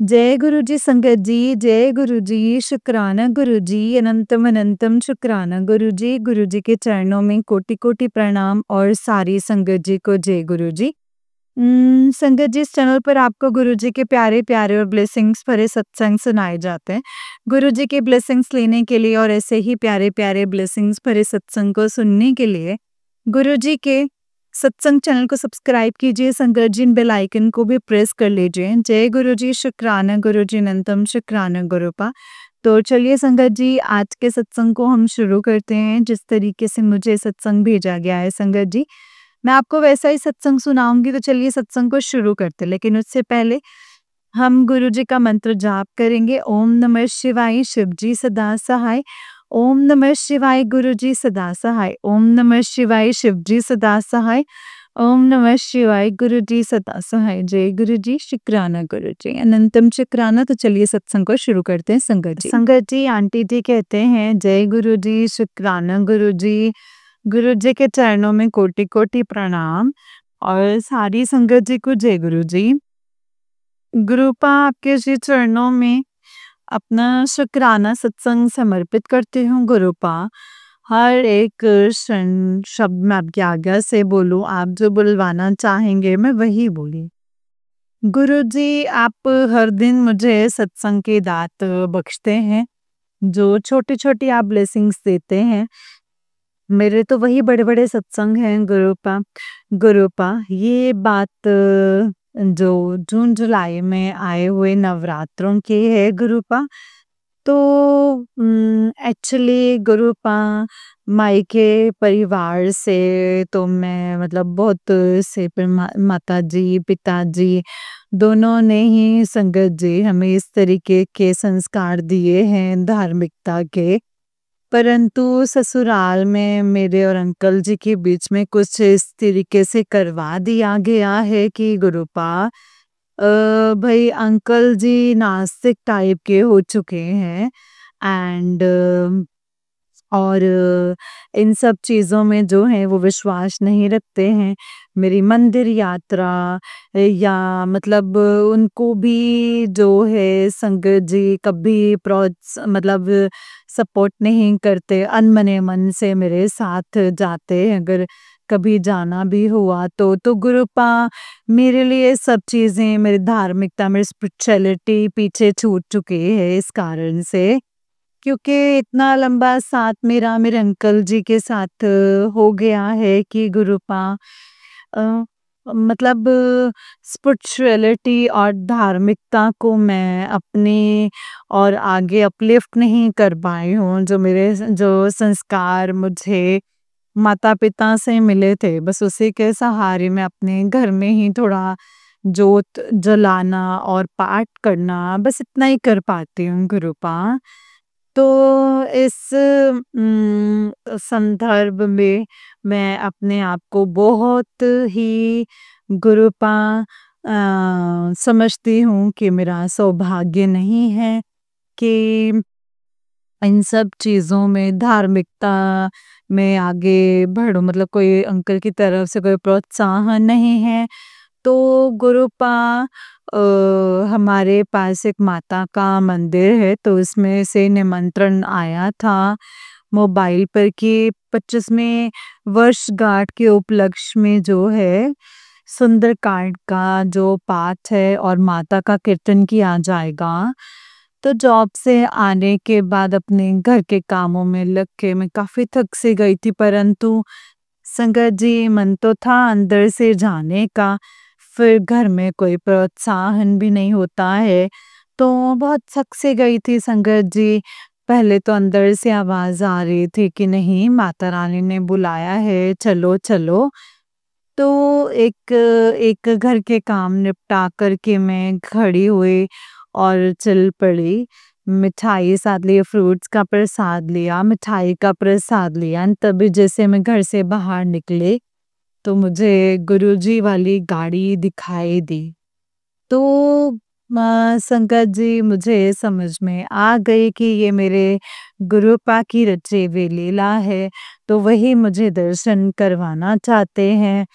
जय गुरु जी संगत जी, जय गुरु जी, शुक्राना गुरु जी, अनंतम अनंतम शुक्राना गुरु जी के चरणों में कोटि-कोटि प्रणाम और सारी संगत जी को जय गुरु जी। संगत जी इस चैनल पर आपको गुरु जी के प्यारे-प्यारे और ब्लेसिंग्स भरे सत्संग सुनाए जाते हैं। गुरु जी के ब्लेसिंग्स लेने के लिए और ऐसे ही प्यारे-प्यारे ब्लेसिंग्स भरे सत्संग को सुनने के लिए गुरु जी के सत्संग चैनल को सब्सक्राइब कीजिए, संगत जी बेल आइकन को भी प्रेस कर लीजिए। जय गुरु जी, शुक्राना गुरु जी, अनंतम शुक्राना गुरुपा। तो चलिए संगत जी आज के सत्संग को हम शुरू करते हैं जिस तरीके से मुझे सत्संग भेजा गया है संगत जी। मैं आपको वैसा ही सत्संग सुनाऊंगी तो चलिए सत्संग को शुरू करते हैं। लेकिन उससे पहले हम गुरु जी का मंत्र जाप करेंगे। ओम नमः शिवाय, शिव जी सदा सहाय। ओम नमः शिवाय, गुरु जी सदा सहाय। ओम नमः शिवाय, शिव जी सदा सहाय। ओम नमः शिवाय, गुरु जी सदा सहाय। जय गुरु जी, शुक्राना गुरु जी, अनंतम शुक्राना। तो चलिए सत्संग को शुरू करते हैं संगत जी। संगत जी आंटी जी कहते हैं जय गुरु जी, शुक्राना गुरु जी, गुरु जी के चरणों में कोटि-कोटि प्रणाम और सारी संगत जी को जय गुरु जी। गुरुपा आपके श्री चरणों में अपना शुक्राना सत्संग समर्पित करती हूँ गुरुपा। हर एक क्षण शब्द मैं आपकी आज्ञा से बोलूँ, आप जो बुलवाना चाहेंगे मैं वही बोली। गुरु जी आप हर दिन मुझे सत्संग की दात बख्शते हैं, जो छोटी-छोटी आप ब्लेसिंग्स देते हैं। मेरे तो वही बड़े-बड़े सत्संग हैं गुरुपा। ये बात जो जून जुलाई में आए हुए नवरात्रों की है गुरुपा। तो एक्चुअली गुरुपा मायके परिवार से तो मैं मतलब बहुत से माता जी पिताजी दोनों ने ही संगत जी हमें इस तरीके के संस्कार दिए हैं धार्मिकता के। परंतु ससुराल में मेरे और अंकल जी के बीच में कुछ इस तरीके से करवा दिया गया है कि गुरुपा भाई अंकल जी नास्तिक टाइप के हो चुके हैं एंड और इन सब चीज़ों में जो है वो विश्वास नहीं रखते हैं। मेरी मंदिर यात्रा या मतलब उनको भी जो है संगत जी कभी मतलब सपोर्ट नहीं करते, अनमने मन से मेरे साथ जाते हैं अगर कभी जाना भी हुआ तो गुरुपा मेरे लिए सब चीज़ें मेरी धार्मिकता मेरी स्पिरिचुअलिटी पीछे छूट चुकी है इस कारण से। क्योंकि इतना लंबा साथ मेरा मेरे अंकल जी के साथ हो गया है कि गुरुपा अ, मतलब स्पिरिचुअलिटी और धार्मिकता को मैं अपने और आगे अपलिफ्ट नहीं कर पाई हूँ। जो संस्कार मुझे माता-पिता से मिले थे, बस उसी के सहारे मैं अपने घर में ही थोड़ा जोत जलाना और पाठ करना बस इतना ही कर पाती हूँ गुरुपा। तो इस संदर्भ में मैं अपने आप को बहुत ही गुरुपा समझती हूँ कि मेरा सौभाग्य नहीं है कि इन सब चीज़ों में धार्मिकता में आगे बढ़ूँ मतलब कोई अंकल की तरफ से कोई प्रोत्साहन नहीं है। तो गुरुपा हमारे पास एक माता का मंदिर है तो इसमें से निमंत्रण आया था मोबाइल पर कि 25वें वर्षगांठ के उपलक्ष्य में जो है सुंदरकांड का जो पाठ है और माता का कीर्तन किया जाएगा। तो जॉब से आने के बाद अपने घर के कामों में लग के मैं काफ़ी थक सी गई थी परंतु संगत जी मन तो था अंदर से जाने का, फिर घर में कोई प्रोत्साहन भी नहीं होता है, तो बहुत थक सी गई थी संगत जी। पहले तो अंदर से आवाज़ आ रही थी कि नहीं माता रानी ने बुलाया है, चलो, चलो। तो एक घर के काम निपटा कर के मैं खड़ी हुई और चल पड़ी। मिठाई साथ ली, फ्रूट्स का प्रसाद लिया, मिठाई का प्रसाद लिया तभी जैसे मैं घर से बाहर निकली, तो मुझे गुरुजी वाली गाड़ी दिखाई दी। तो संगत जी मुझे समझ में आ गई कि ये मेरे गुरुपा की रची हुई लीला है, तो वही मुझे दर्शन करवाना चाहते हैं।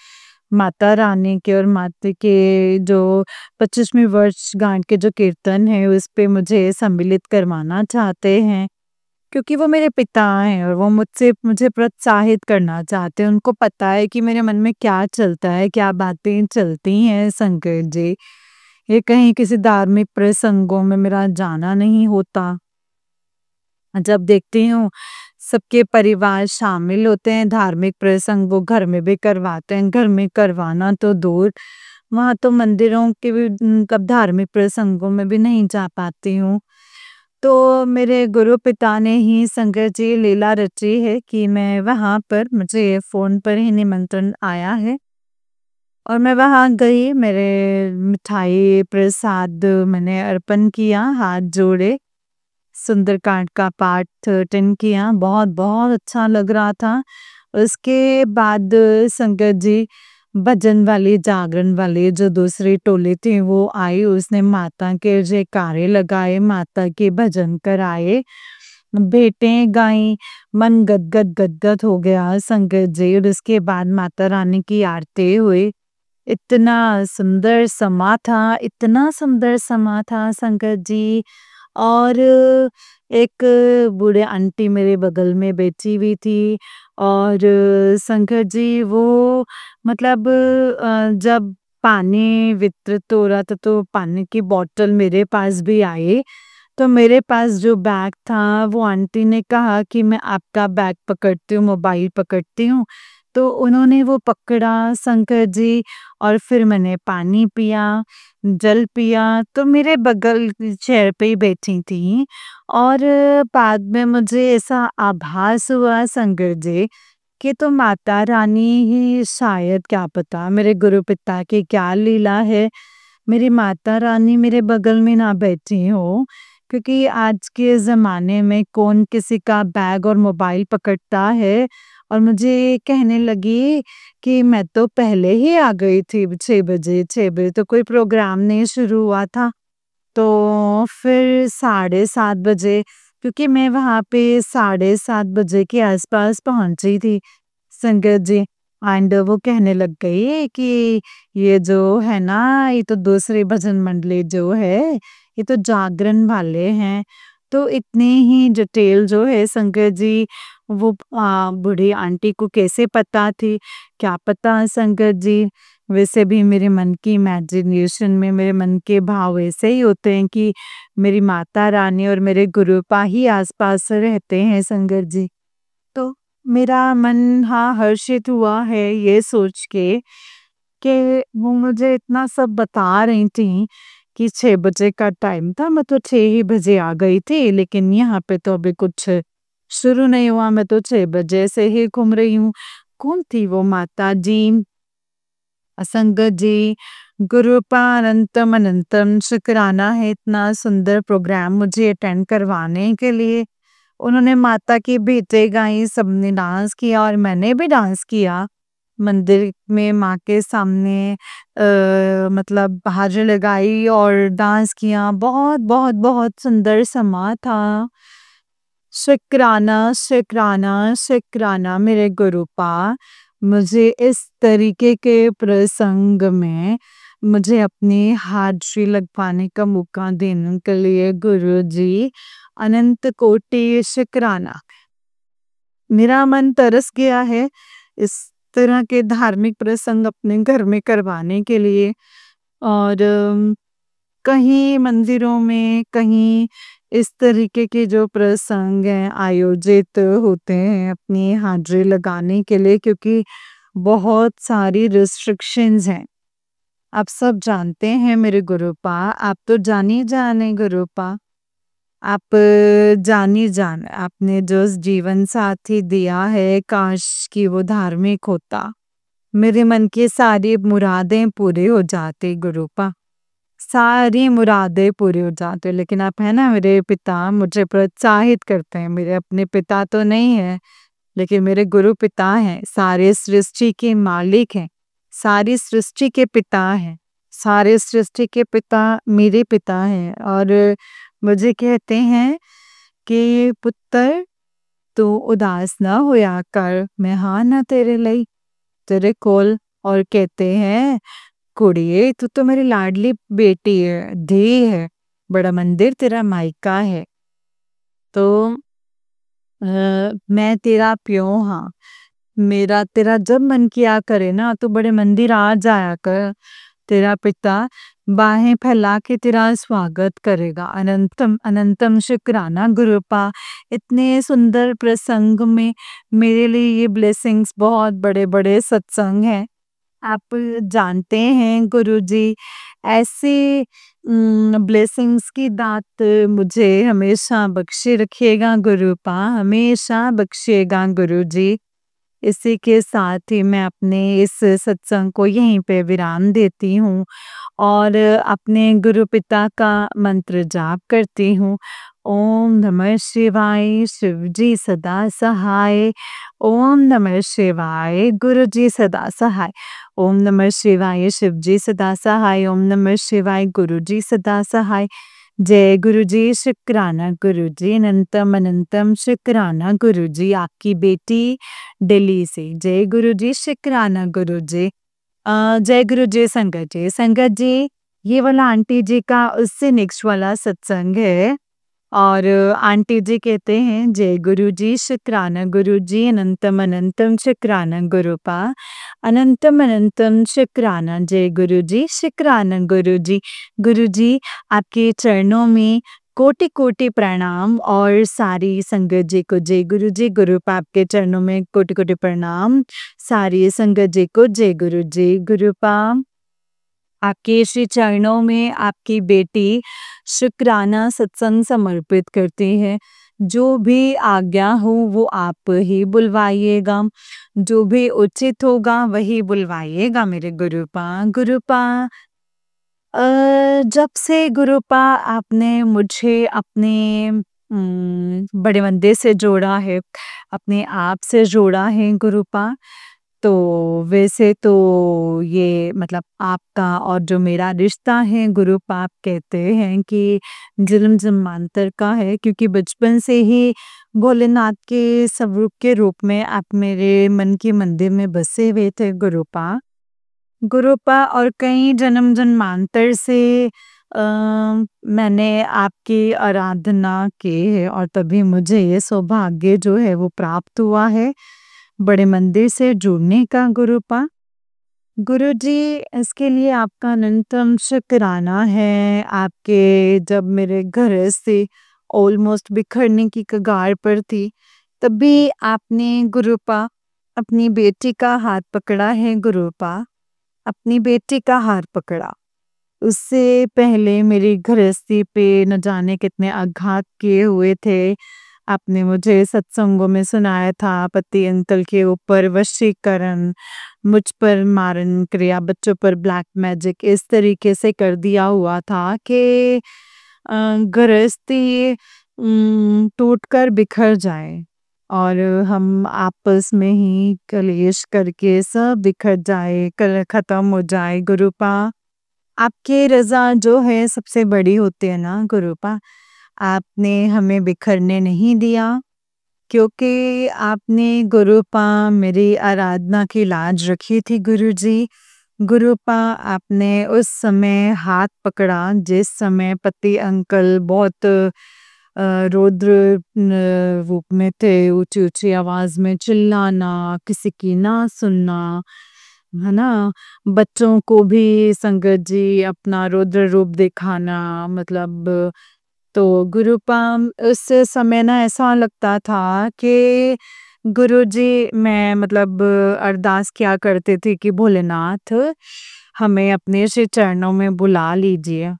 माता रानी के और माता के जो 25वीं वर्षगांठ के जो कीर्तन है उस पे मुझे सम्मिलित करवाना चाहते हैं। क्योंकि वो मेरे पिता हैं और वो मुझे प्रोत्साहित करना चाहते हैं। उनको पता है कि मेरे मन में क्या चलता है, क्या बातें चलती हैं शंकर जी। ये कहीं किसी धार्मिक प्रसंगों में मेरा जाना नहीं होता। जब देखती हूँ सबके परिवार शामिल होते हैं धार्मिक प्रसंग वो घर में भी करवाते हैं, घर में करवाना तो दूर, वहाँ तो मंदिरों के भी कब धार्मिक प्रसंगों में भी नहीं जा पाती हूँ। तो मेरे गुरु पिता ने ही शंकर जी लीला रची है कि मैं वहाँ पर मुझे फ़ोन पर ही निमंत्रण आया है और मैं वहाँ गई, मेरे मिठाई प्रसाद मैंने अर्पण किया, हाथ जोड़े, सुंदरकांड का पाठ अटेंड किया, बहुत अच्छा लग रहा था। उसके बाद शंकर जी भजन वाली, जागरण वाली जो दूसरी टोली थी वो आई, उसने माता के जयकारे लगाए, माता के भजन कराए, भेंटें गाई, मन गदगद हो गया शंकर जी। और उसके बाद माता रानी की आरती हुई। इतना सुंदर समा था, इतना सुंदर समा था शंकर जी। और एक बूढ़े आंटी मेरे बगल में बैठी हुई थी और शंकर जी वो मतलब जब पानी वितरित हो रहा था तो पानी की बॉटल मेरे पास भी आई, तो मेरे पास जो बैग था वो आंटी ने कहा कि मैं आपका बैग पकड़ती हूँ, मोबाइल पकड़ती हूँ। तो उन्होंने वो पकड़ा शंकर जी और फिर मैंने पानी पिया, जल पिया, तो मेरे बगल की चेयर पे ही बैठी थी और बाद में मुझे ऐसा आभास हुआ शंकर जी कि तो माता रानी ही शायद, क्या पता मेरे गुरु पिता की क्या लीला है, मेरी माता रानी मेरे बगल में ना बैठी हो। क्योंकि आज के ज़माने में कौन किसी का बैग और मोबाइल पकड़ता है। और मुझे कहने लगी कि मैं तो पहले ही आ गई थी 6 बजे तो कोई प्रोग्राम नहीं शुरू हुआ था। तो फिर 7:30 बजे, क्योंकि मैं वहाँ पे 7:30 बजे के आसपास पहुँची थी संगत जी। एंड वो कहने लग गई कि ये जो है ना, ये तो दूसरी भजन मंडली जो है, ये तो जागरण वाले हैं। तो इतनी ही डिटेल जो है शंकर जी वो बूढ़ी आंटी को कैसे पता थी, क्या पता शंकर जी। वैसे भी मेरे मन की इमेजिनेशन में मेरे मन के भाव ऐसे ही होते हैं कि मेरी माता रानी और मेरे गुरुपा ही आसपास रहते हैं शंकर जी। तो मेरा मन हर्षित हुआ है ये सोच के कि वो मुझे इतना सब बता रही थी कि 6 बजे का टाइम था, मैं तो 6 ही बजे आ गई थी, लेकिन यहाँ पे तो अभी कुछ शुरू नहीं हुआ, मैं तो 6 बजे से ही घूम रही हूँ। कौन थी वो माता जी? असंगत जी, गुरुपानंतम अनंतम शुक्राना है इतना सुंदर प्रोग्राम मुझे अटेंड करवाने के लिए। उन्होंने माता की भेंटें गाई, सबने डांस किया और मैंने भी डांस किया। मंदिर में माँ के सामने मतलब हाजिर लगाई और डांस किया। बहुत सुंदर समा था। शुक्राना मेरे गुरुपा, मुझे इस तरीके के प्रसंग में मुझे अपनी हाजिरी लगवाने का मौका देने के लिए गुरुजी अनंत कोटि शुक्राना। मेरा मन तरस गया है इस तरह के धार्मिक प्रसंग अपने घर में करवाने के लिए। और कहीं मंदिरों में, कहीं इस तरीके के जो प्रसंग हैं आयोजित होते हैं अपनी हाजिरी लगाने के लिए, क्योंकि बहुत सारी रिस्ट्रिक्शंस हैं। आप सब जानते हैं मेरे गुरुपा, आप तो जानी जाने गुरुपा, आप जानी जान, आपने जो जीवन साथी दिया है काश कि वो धार्मिक होता, मेरे मन की सारी मुरादें पूरी हो जाती गुरुपा, सारी मुरादें पूरी हो जाती। लेकिन आप है ना मेरे पिता मुझे प्रोत्साहित करते हैं, मेरे अपने पिता तो नहीं है लेकिन मेरे गुरु पिता हैं, सारे सृष्टि के मालिक हैं, सारी सृष्टि के पिता हैं, सारे सृष्टि के पिता मेरे पिता हैं और मुझे कहते हैं कि पुत्र तू उदास ना होया कर, मैं हाँ ना तेरे लिए, तेरे कोल और कहते हैं, कुड़िए तू तो मेरी लाडली बेटी है, धी है, बड़ा मंदिर तेरा मायका है। तो मैं तेरा प्यो हाँ, मेरा तेरा जब मन किया करे ना तो बड़े मंदिर आ जाया कर। तेरा पिता बाहें फैला के तेरा स्वागत करेगा। अनंतम अनंतम शुक्राना गुरुपा। इतने सुंदर प्रसंग में मेरे लिए ये ब्लेसिंग्स बहुत बड़े बड़े सत्संग हैं। आप जानते हैं गुरुजी, ऐसे ब्लेसिंग्स की दात मुझे हमेशा बख्शे रखिएगा गुरुपा, हमेशा बख्शिएगा गुरुजी। इसी के साथ ही मैं अपने इस सत्संग को यहीं पे विराम देती हूँ और अपने गुरु पिता का मंत्र जाप करती हूँ। ओम नमः शिवाय, शिव जी सदा सहाय। ओम नमः शिवाय, गुरु जी सदा सहाय। ओम नमः शिवाय, शिव जी सदा सहाय। ओम नमः शिवाय, गुरु जी सदा सहाय। जय गुरु जी, शुक्राना गुरु जी, अनंतम अनंतम शुक्राना गुरु जी। आपकी बेटी दिल्ली से। जय गुरु जी, शुक्राना गुरु जी। जय गुरु जी संगत जी। संगत जी, ये वाला आंटी जी का उससे नेक्स्ट वाला सत्संग है और आंटी जी कहते हैं, जय गुरु जी, शुक्राना गुरु जी, अनंतम अनंतम शुक्राना गुरुपा, अनंतम अनंतम शुक्राना। जय गुरु जी, शुक्राना गुरु जी। गुरु जी, आपके चरणों में कोटि कोटि प्रणाम और सारी संगत जी को जय गुरु जी। गुरुपा आपके चरणों में कोटि कोटि प्रणाम, सारी संगत जी को जय गुरु जी। गुरुपा आपके श्री चरणों में आपकी बेटी शुक्राना सत्संग समर्पित करती है। जो भी आज्ञा हो वो आप ही बुलवाइएगा, जो भी उचित होगा वही बुलवाइएगा मेरे गुरुपा। गुरुपा जब से गुरुपा आपने मुझे अपने बड़े मंदिर से जोड़ा है, अपने आप से जोड़ा है गुरुपा, तो वैसे तो ये मतलब आपका और जो मेरा रिश्ता है गुरुपा, आप कहते हैं कि जन्म जन्मांतर का है, क्योंकि बचपन से ही भोलेनाथ के स्वरूप के रूप में आप मेरे मन के मंदिर में बसे हुए थे गुरुपा। गुरुपा और कई जन्म जन्मांतर से मैंने आपकी आराधना की है और तभी मुझे ये सौभाग्य जो है वो प्राप्त हुआ है बड़े मंदिर से जुड़ने का गुरुपा। गुरुजी, इसके लिए आपका अनंतम शुक्राना है। आपके जब मेरे घर से ऑलमोस्ट बिखरने की कगार पर थी, तभी आपने गुरुपा अपनी बेटी का हाथ पकड़ा है गुरुपा, अपनी बेटी का हाथ पकड़ा। उससे पहले मेरी गृहस्थी पे न जाने कितने आघात किए हुए थे। आपने मुझे सत्संगों में सुनाया था, पति अंकल के ऊपर वशीकरण, मुझ पर मारन क्रिया, बच्चों पर ब्लैक मैजिक इस तरीके से कर दिया हुआ था कि गृहस्थी टूटकर बिखर जाए और हम आपस में ही कलेश करके सब बिखर जाए, कल खत्म हो जाए गुरुपा। आपकी रज़ा जो है सबसे बड़ी होती है ना गुरुपा। आपने हमें बिखरने नहीं दिया, क्योंकि आपने गुरुपा मेरी आराधना की लाज रखी थी गुरुजी। गुरुपा आपने उस समय हाथ पकड़ा जिस समय पति अंकल बहुत रौद्र रूप में थे, ऊंची ऊंची आवाज में चिल्लाना, किसी की ना सुनना, है ना, बच्चों को भी संगत जी अपना रौद्र रूप दिखाना, मतलब तो गुरुपा उस समय ना ऐसा लगता था कि गुरुजी, मैं मतलब अरदास किया करते थे कि भोलेनाथ हमें अपने श्री चरणों में बुला लीजिए।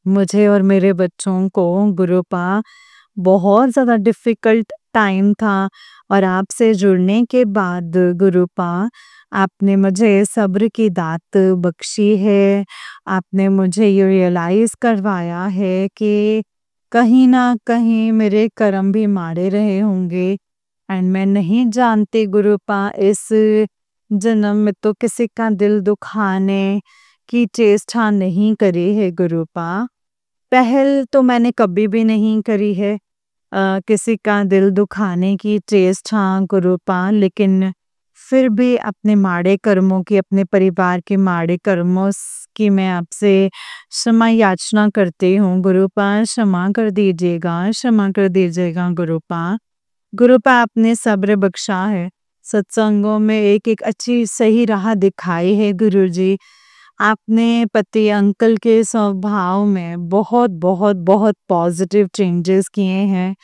मुझे और मेरे बच्चों को गुरुपा बहुत ज़्यादा डिफ़िकल्ट टाइम था और आपसे जुड़ने के बाद गुरुपा आपने मुझे सब्र की दात बख्शी है। आपने मुझे ये रियलाइज़ करवाया है कि कहीं न कहीं मेरे कर्म भी माड़े रहे होंगे एंड मैं नहीं जानती गुरुपा इस जन्म में तो किसी का दिल दुखाने की चेष्टा नहीं करी है गुरुपा। पहल तो मैंने कभी भी नहीं करी है किसी का दिल दुखाने की चेष्टा गुरुपा, लेकिन फिर भी अपने माड़े कर्मों की, अपने परिवार के माड़े कर्मों की मैं आपसे क्षमा याचना करती हूँ। गुरुपा क्षमा कर दीजिएगा, क्षमा कर दीजिएगा गुरुपा। गुरुपा आपने सब्र बख्शा है, सत्संगों में एक अच्छी सही राह दिखाई है गुरुजी। आपने पति अंकल के स्वभाव में बहुत बहुत बहुत पॉजिटिव चेंजेस किए हैं।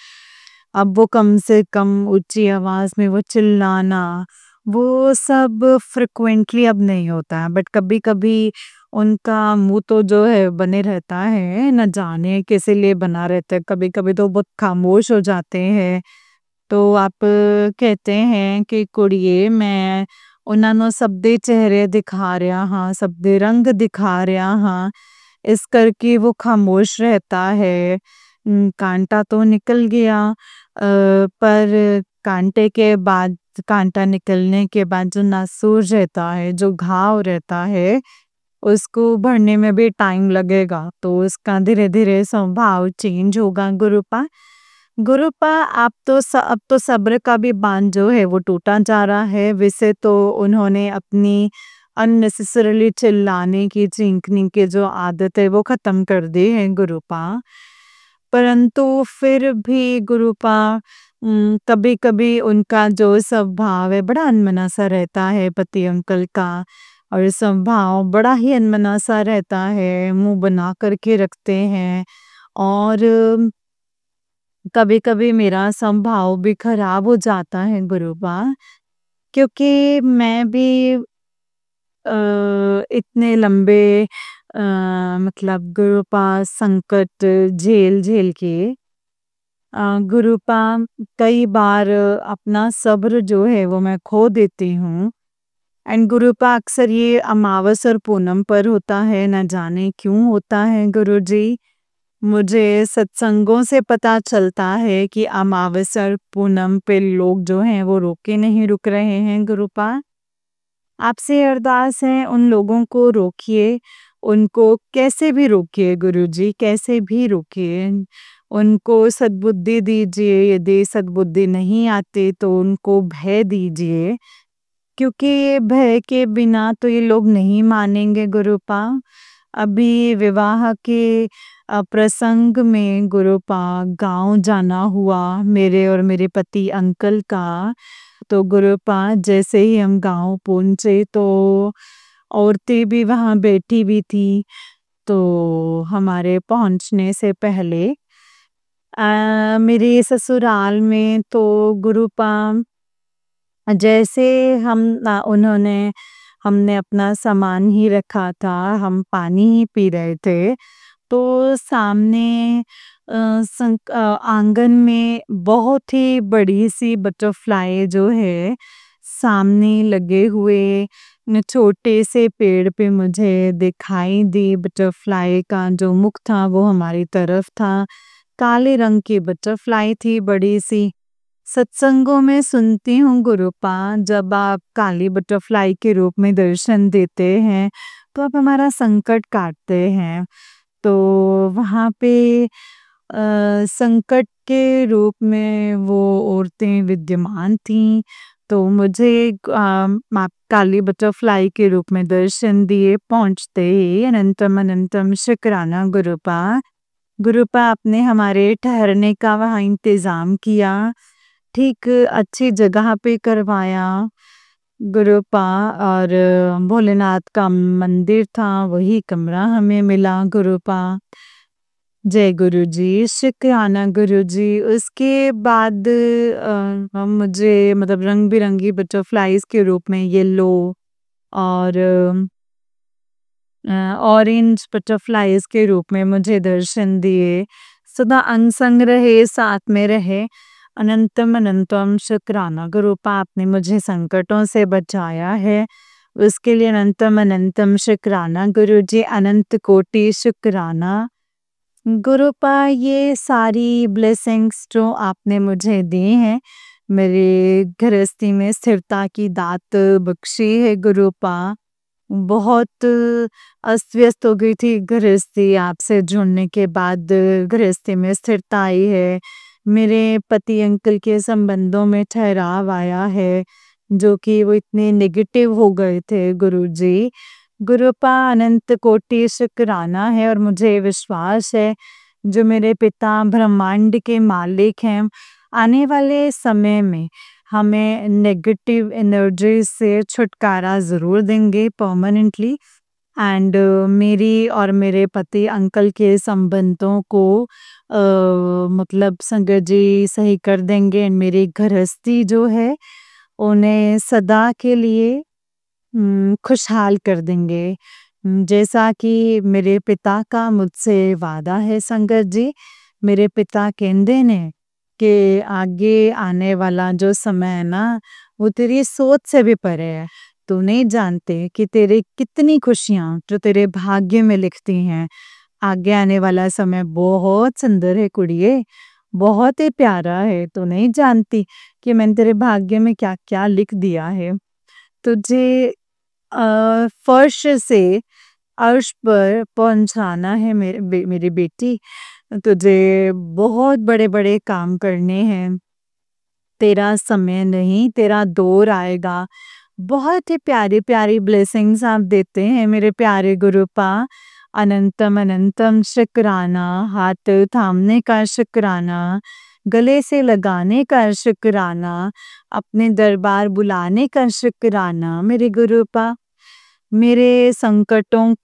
अब वो कम से कम ऊंची आवाज में वो चिल्लाना, वो सब फ्रिक्वेंटली अब नहीं होता है, बट कभी कभी उनका मुंह तो जो है बने रहता है, न जाने किस लिए बना रहता है। कभी कभी तो बहुत खामोश हो जाते हैं। तो आप कहते हैं कि कुड़िए मैं ਉਹਨਾਂ ਨੂੰ ਸਭ ਦੇ ਚਿਹਰੇ ਦਿਖਾ ਰਿਹਾ ਹਾਂ, ਸਭ ਦੇ रंग दिखा रहा हाँ, इस करके वो खामोश रहता है। कांटा तो निकल गया, पर कांटे के बाद, कांटा निकलने के बाद जो नासूर रहता है, जो घाव रहता है, उसको भरने में भी टाइम लगेगा। तो उसका धीरे धीरे स्वभाव चेंज होगा गुरुपा। गुरुपा आप तो अब तो सब्र का भी बांध जो है वो टूटा जा रहा है। वैसे तो उन्होंने अपनी अननेसेसरीली चिल्लाने की, चीखने की जो आदत है वो खत्म कर दी है गुरुपा। परंतु फिर भी गुरुपा कभी कभी उनका जो स्वभाव है बड़ा अनमना सा रहता है, पति अंकल का। और स्वभाव बड़ा ही अनमना सा रहता है, मुंह बना करके रखते हैं। और कभी कभी मेरा स्वभाव भी खराब हो जाता है गुरुपा, क्योंकि मैं भी इतने लंबे मतलब गुरुपा संकट झेल झेल के गुरुपा कई बार अपना सब्र जो है वो मैं खो देती हूँ। एंड गुरुपा अक्सर ये अमावस और पूनम पर होता है, न जाने क्यों होता है गुरुजी। मुझे सत्संगों से पता चलता है कि अमावस और पूनम पे लोग जो हैं वो रोके नहीं रुक रहे हैं गुरुपा। आपसे अरदास है उन लोगों को रोकिए, उनको कैसे भी रोकिए गुरुजी, कैसे भी रोकिए। उनको सद्बुद्धि दीजिए, यदि सद्बुद्धि नहीं आती तो उनको भय दीजिए, क्योंकि ये भय के बिना तो ये लोग नहीं मानेंगे गुरुपा। अभी विवाह के प्रसंग में गुरुपा गांव जाना हुआ मेरे और मेरे पति अंकल का। तो गुरुपा जैसे ही हम गांव पहुंचे तो औरतें भी वहां बैठी भी थी। तो हमारे पहुंचने से पहले मेरे ससुराल में तो गुरुपा जैसे उन्होंने हमने अपना सामान ही रखा था, हम पानी ही पी रहे थे, तो सामने आंगन में बहुत ही बड़ी सी बटरफ्लाई जो है सामने लगे हुए छोटे से पेड़ पे मुझे दिखाई दी। बटरफ्लाई का जो मुख था वो हमारी तरफ था, काले रंग की बटरफ्लाई थी बड़ी सी। सत्संगों में सुनती हूँ गुरुपा, जब आप काली बटरफ्लाई के रूप में दर्शन देते हैं तो आप हमारा संकट काटते हैं। तो वहाँ पे संकट के रूप में वो औरतें विद्यमान थीं। तो मुझे आप काली बटरफ्लाई के रूप में दर्शन दिए। पहुँचते ही अनंतम अनंतम शुक्राना गुरुपा। गुरुपा आपने हमारे ठहरने का वहाँ इंतज़ाम किया, ठीक अच्छी जगह पे करवाया गुरुपा। और भोलेनाथ का मंदिर था, वही कमरा हमें मिला गुरुपा। जय गुरुजी, शुक्राना गुरुजी। उसके बाद मुझे मतलब रंग बिरंगी बटरफ्लाईज के रूप में येलो और ऑरेंज बटरफ्लाईज के रूप में मुझे दर्शन दिए। सदा अनसंग रहे, साथ में रहे। अनंतम अनंतम शुक्राना गुरुपा, आपने मुझे संकटों से बचाया है, उसके लिए अनंतम अनंतम शुक्राना गुरुजी, अनंत कोटि शुक्राना गुरुपा। ये सारी ब्लेसिंग्स जो आपने मुझे दी हैं, मेरे गृहस्थी में स्थिरता की दात बख्शी है गुरुपा। बहुत अस्त व्यस्त हो गई थी गृहस्थी, आपसे जुड़ने के बाद गृहस्थी में स्थिरता आई है। मेरे पति अंकल के संबंधों में ठहराव आया है। जो कि वो इतने नेगेटिव हो गए थे गुरुजी। गुरुपा अनंत कोटि शुक्राना है और मुझे विश्वास है जो मेरे पिता ब्रह्मांड के मालिक हैं, आने वाले समय में हमें नेगेटिव एनर्जी से छुटकारा ज़रूर देंगे परमानेंटली। एंड मेरी और मेरे पति अंकल के संबंधों को मतलब संगत जी सही कर देंगे एंड मेरी गृहस्थी जो है उन्हें सदा के लिए खुशहाल कर देंगे। जैसा कि मेरे पिता का मुझसे वादा है संगत जी, मेरे पिता कहते ने कि आगे आने वाला जो समय है ना, वो तेरी सोच से भी परे है। तू नहीं जानते कि तेरे कितनी खुशियाँ जो तेरे भाग्य में लिखती हैं। आगे आने वाला समय बहुत सुंदर है कुड़िए, बहुत ही प्यारा है। तू नहीं जानती कि मैंने तेरे भाग्य में क्या-क्या लिख दिया है। तुझे फर्श से अर्श पर पहुँचाना है मेरी बेटी। तुझे बहुत बड़े-बड़े काम करने हैं। तेरा समय नहीं, तेरा दौर आएगा। बहुत ही प्यारी-प्यारी ब्लेसिंग्स आप देते हैं मेरे प्यारे गुरुपा। अनंतम अनंतम शुक्राना, हाथ थामने का शुक्राना, गले से लगाने का शुक्राना, अपने दरबार बुलाने का शुक्राना मेरे गुरुपा। मेरे संकटों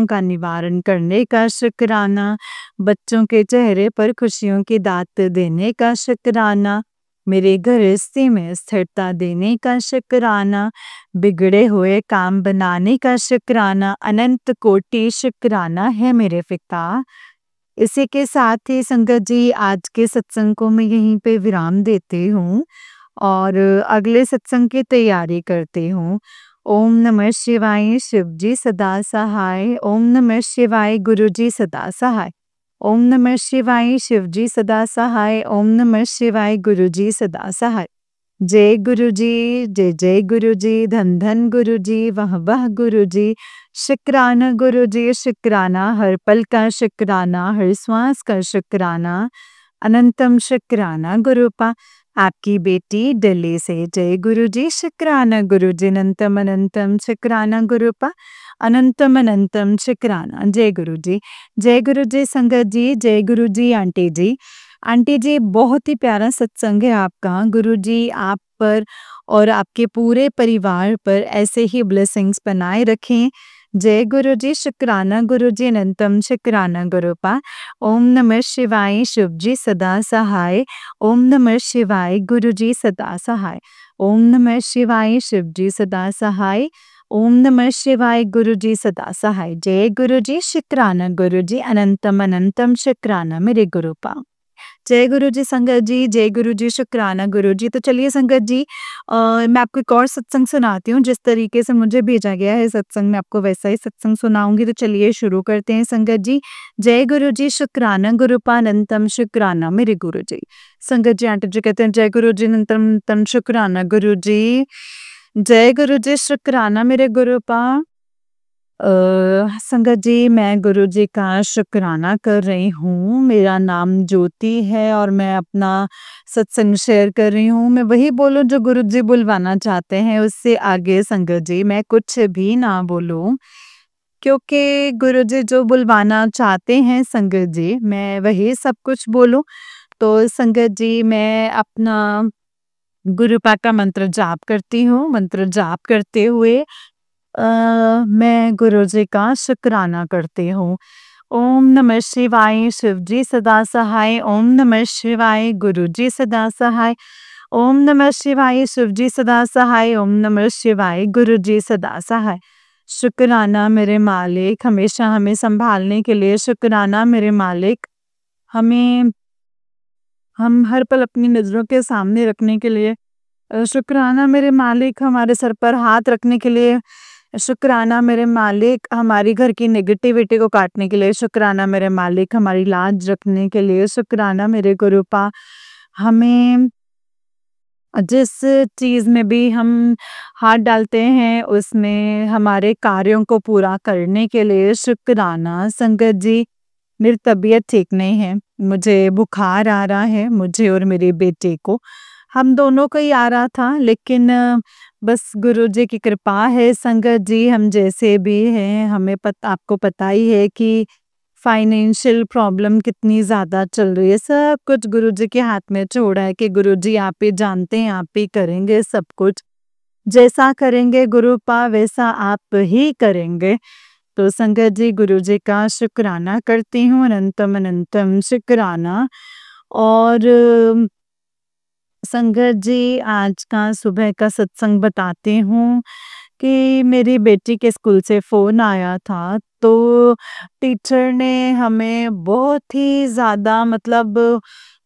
का निवारण करने का शुक्राना, बच्चों के चेहरे पर खुशियों की दात देने का शुक्राना, मेरे गृहस्थी में स्थिरता देने का शुक्राना, बिगड़े हुए काम बनाने का शुक्राना, अनंत कोटि शुक्राना है मेरे पिता। इसी के साथ ही संगत जी आज के सत्संग को मैं यहीं पे विराम देती हूँ और अगले सत्संग की तैयारी करती हूँ। ओम नमः शिवाय, शिव जी सदा सहाय। ओम नमः शिवाय, गुरु जी सदा सहाय। ओम नमः शिवाय, शिव जी सदा सहाय। ओम नमः शिवाय, गुरु जी सदा सहाय। जय गुरु जी, जय जय गुरु जी, धन धन गुरु जी, वाह वाह गुरु जी। शुक्राना गुरु जी, शुक्राना, हर पल का शुक्राना, हर श्वास का शुक्राना, अनंतम शुक्राना गुरुपा। आपकी बेटी दिल्ली से। जय गुरु जी, शुक्राना गुरु जी, अनंतम अनंतम शुक्राना गुरुपा, अनंतम अनंतम शुक्राना। जय गुरु जी, जय गुरु जी संगत जी, जय गुरु जी आंटी जी। आंटी जी बहुत ही प्यारा सत्संग है आपका। गुरु जी आप पर और आपके पूरे परिवार पर ऐसे ही ब्लेसिंग्स बनाए रखें। जय गुरु जी, शुक्राना गुरु जी, अनंतम शुक्राना गुरुपा। ओम नमः शिवाय, शिव जी सदा सहाय। ओम नमः शिवाय, गुरु जी सदा सहाय। ओम नमः शिवाय, शिव जी सदा सहाय। ओम नमः शिवाय, गुरु जी सदा सहाय। जय गुरु जी, शुक्राना गुरु जी, अनंतम अनंतम शुक्राना मेरे गुरुपा। जय गुरु जी संगत जी, जय गुरु जी, शुक्राना गुरु जी। तो चलिए संगत जी मैं आपको एक और सत्संग सुनाती हूँ। जिस तरीके से मुझे भेजा गया है सत्संग, मैं आपको वैसा ही सत्संग सुनाऊंगी। तो चलिए शुरू करते हैं संगत जी। जय गुरु जी, शुक्राना गुरुपा, अनंतम शुक्राना मेरे गुरु जी। संगत जी आंटी जी कहते हैं जय गुरु जी, अनंतम अनंतम शुक्राना गुरु जी। जय गुरु जी, शुक्राना मेरे गुरुपा। संगत जी मैं गुरु जी का शुक्राना कर रही हूँ। मेरा नाम ज्योति है और मैं अपना सत्संग शेयर कर रही हूँ। मैं वही बोलूँ जो गुरु जी बुलवाना चाहते हैं, उससे आगे संगत जी मैं कुछ भी ना बोलूँ, क्योंकि गुरु जी जो बुलवाना चाहते हैं संगत जी मैं वही सब कुछ बोलूँ। तो संगत जी मैं अपना गुरुपा का मंत्र जाप करती हूँ। मंत्र जाप करते हुए मैं गुरु जी का शुक्राना करती हूँ। ओम नमः शिवाय, शिव जी सदा सहाय। ओम नमः शिवाय, गुरु जी सदा सहाय। ओम नमः शिवाय, शिव जी सदा सहाय। ओम नमः शिवाय, गुरु जी सदा सहाय। शुक्राना मेरे मालिक, हमेशा हमें संभालने के लिए। शुक्राना मेरे मालिक, हमें हम हर पल अपनी नज़रों के सामने रखने के लिए। शुक्राना मेरे मालिक, हमारे सर पर हाथ रखने के लिए। शुक्राना मेरे मालिक, हमारी घर की नेगेटिविटी को काटने के लिए। शुक्राना मेरे मालिक, हमारी लाज रखने के लिए। शुक्राना मेरे गुरुपा, हमें जिस चीज़ में भी हम हाथ डालते हैं उसमें हमारे कार्यों को पूरा करने के लिए। शुक्राना संगत जी मेरी तबीयत ठीक नहीं है, मुझे बुखार आ रहा है, मुझे और मेरे बेटे को। हम दोनों को ही आ रहा था, लेकिन बस गुरुजी की कृपा है संगत जी, हम जैसे भी हैं, हमें आपको पता ही है कि फाइनेंशियल प्रॉब्लम कितनी ज़्यादा चल रही है। सब कुछ गुरुजी के हाथ में छोड़ा है कि गुरुजी आप ही जानते हैं, आप ही करेंगे सब कुछ। जैसा करेंगे गुरुपा वैसा आप ही करेंगे। तो संगत जी, गुरुजी का शुक्राना करती हूँ, अनंतम अनंतम शुक्राना। और संगत जी, आज का सुबह का सत्संग बताती हूँ कि मेरी बेटी के स्कूल से फ़ोन आया था, तो टीचर ने हमें बहुत ही ज़्यादा मतलब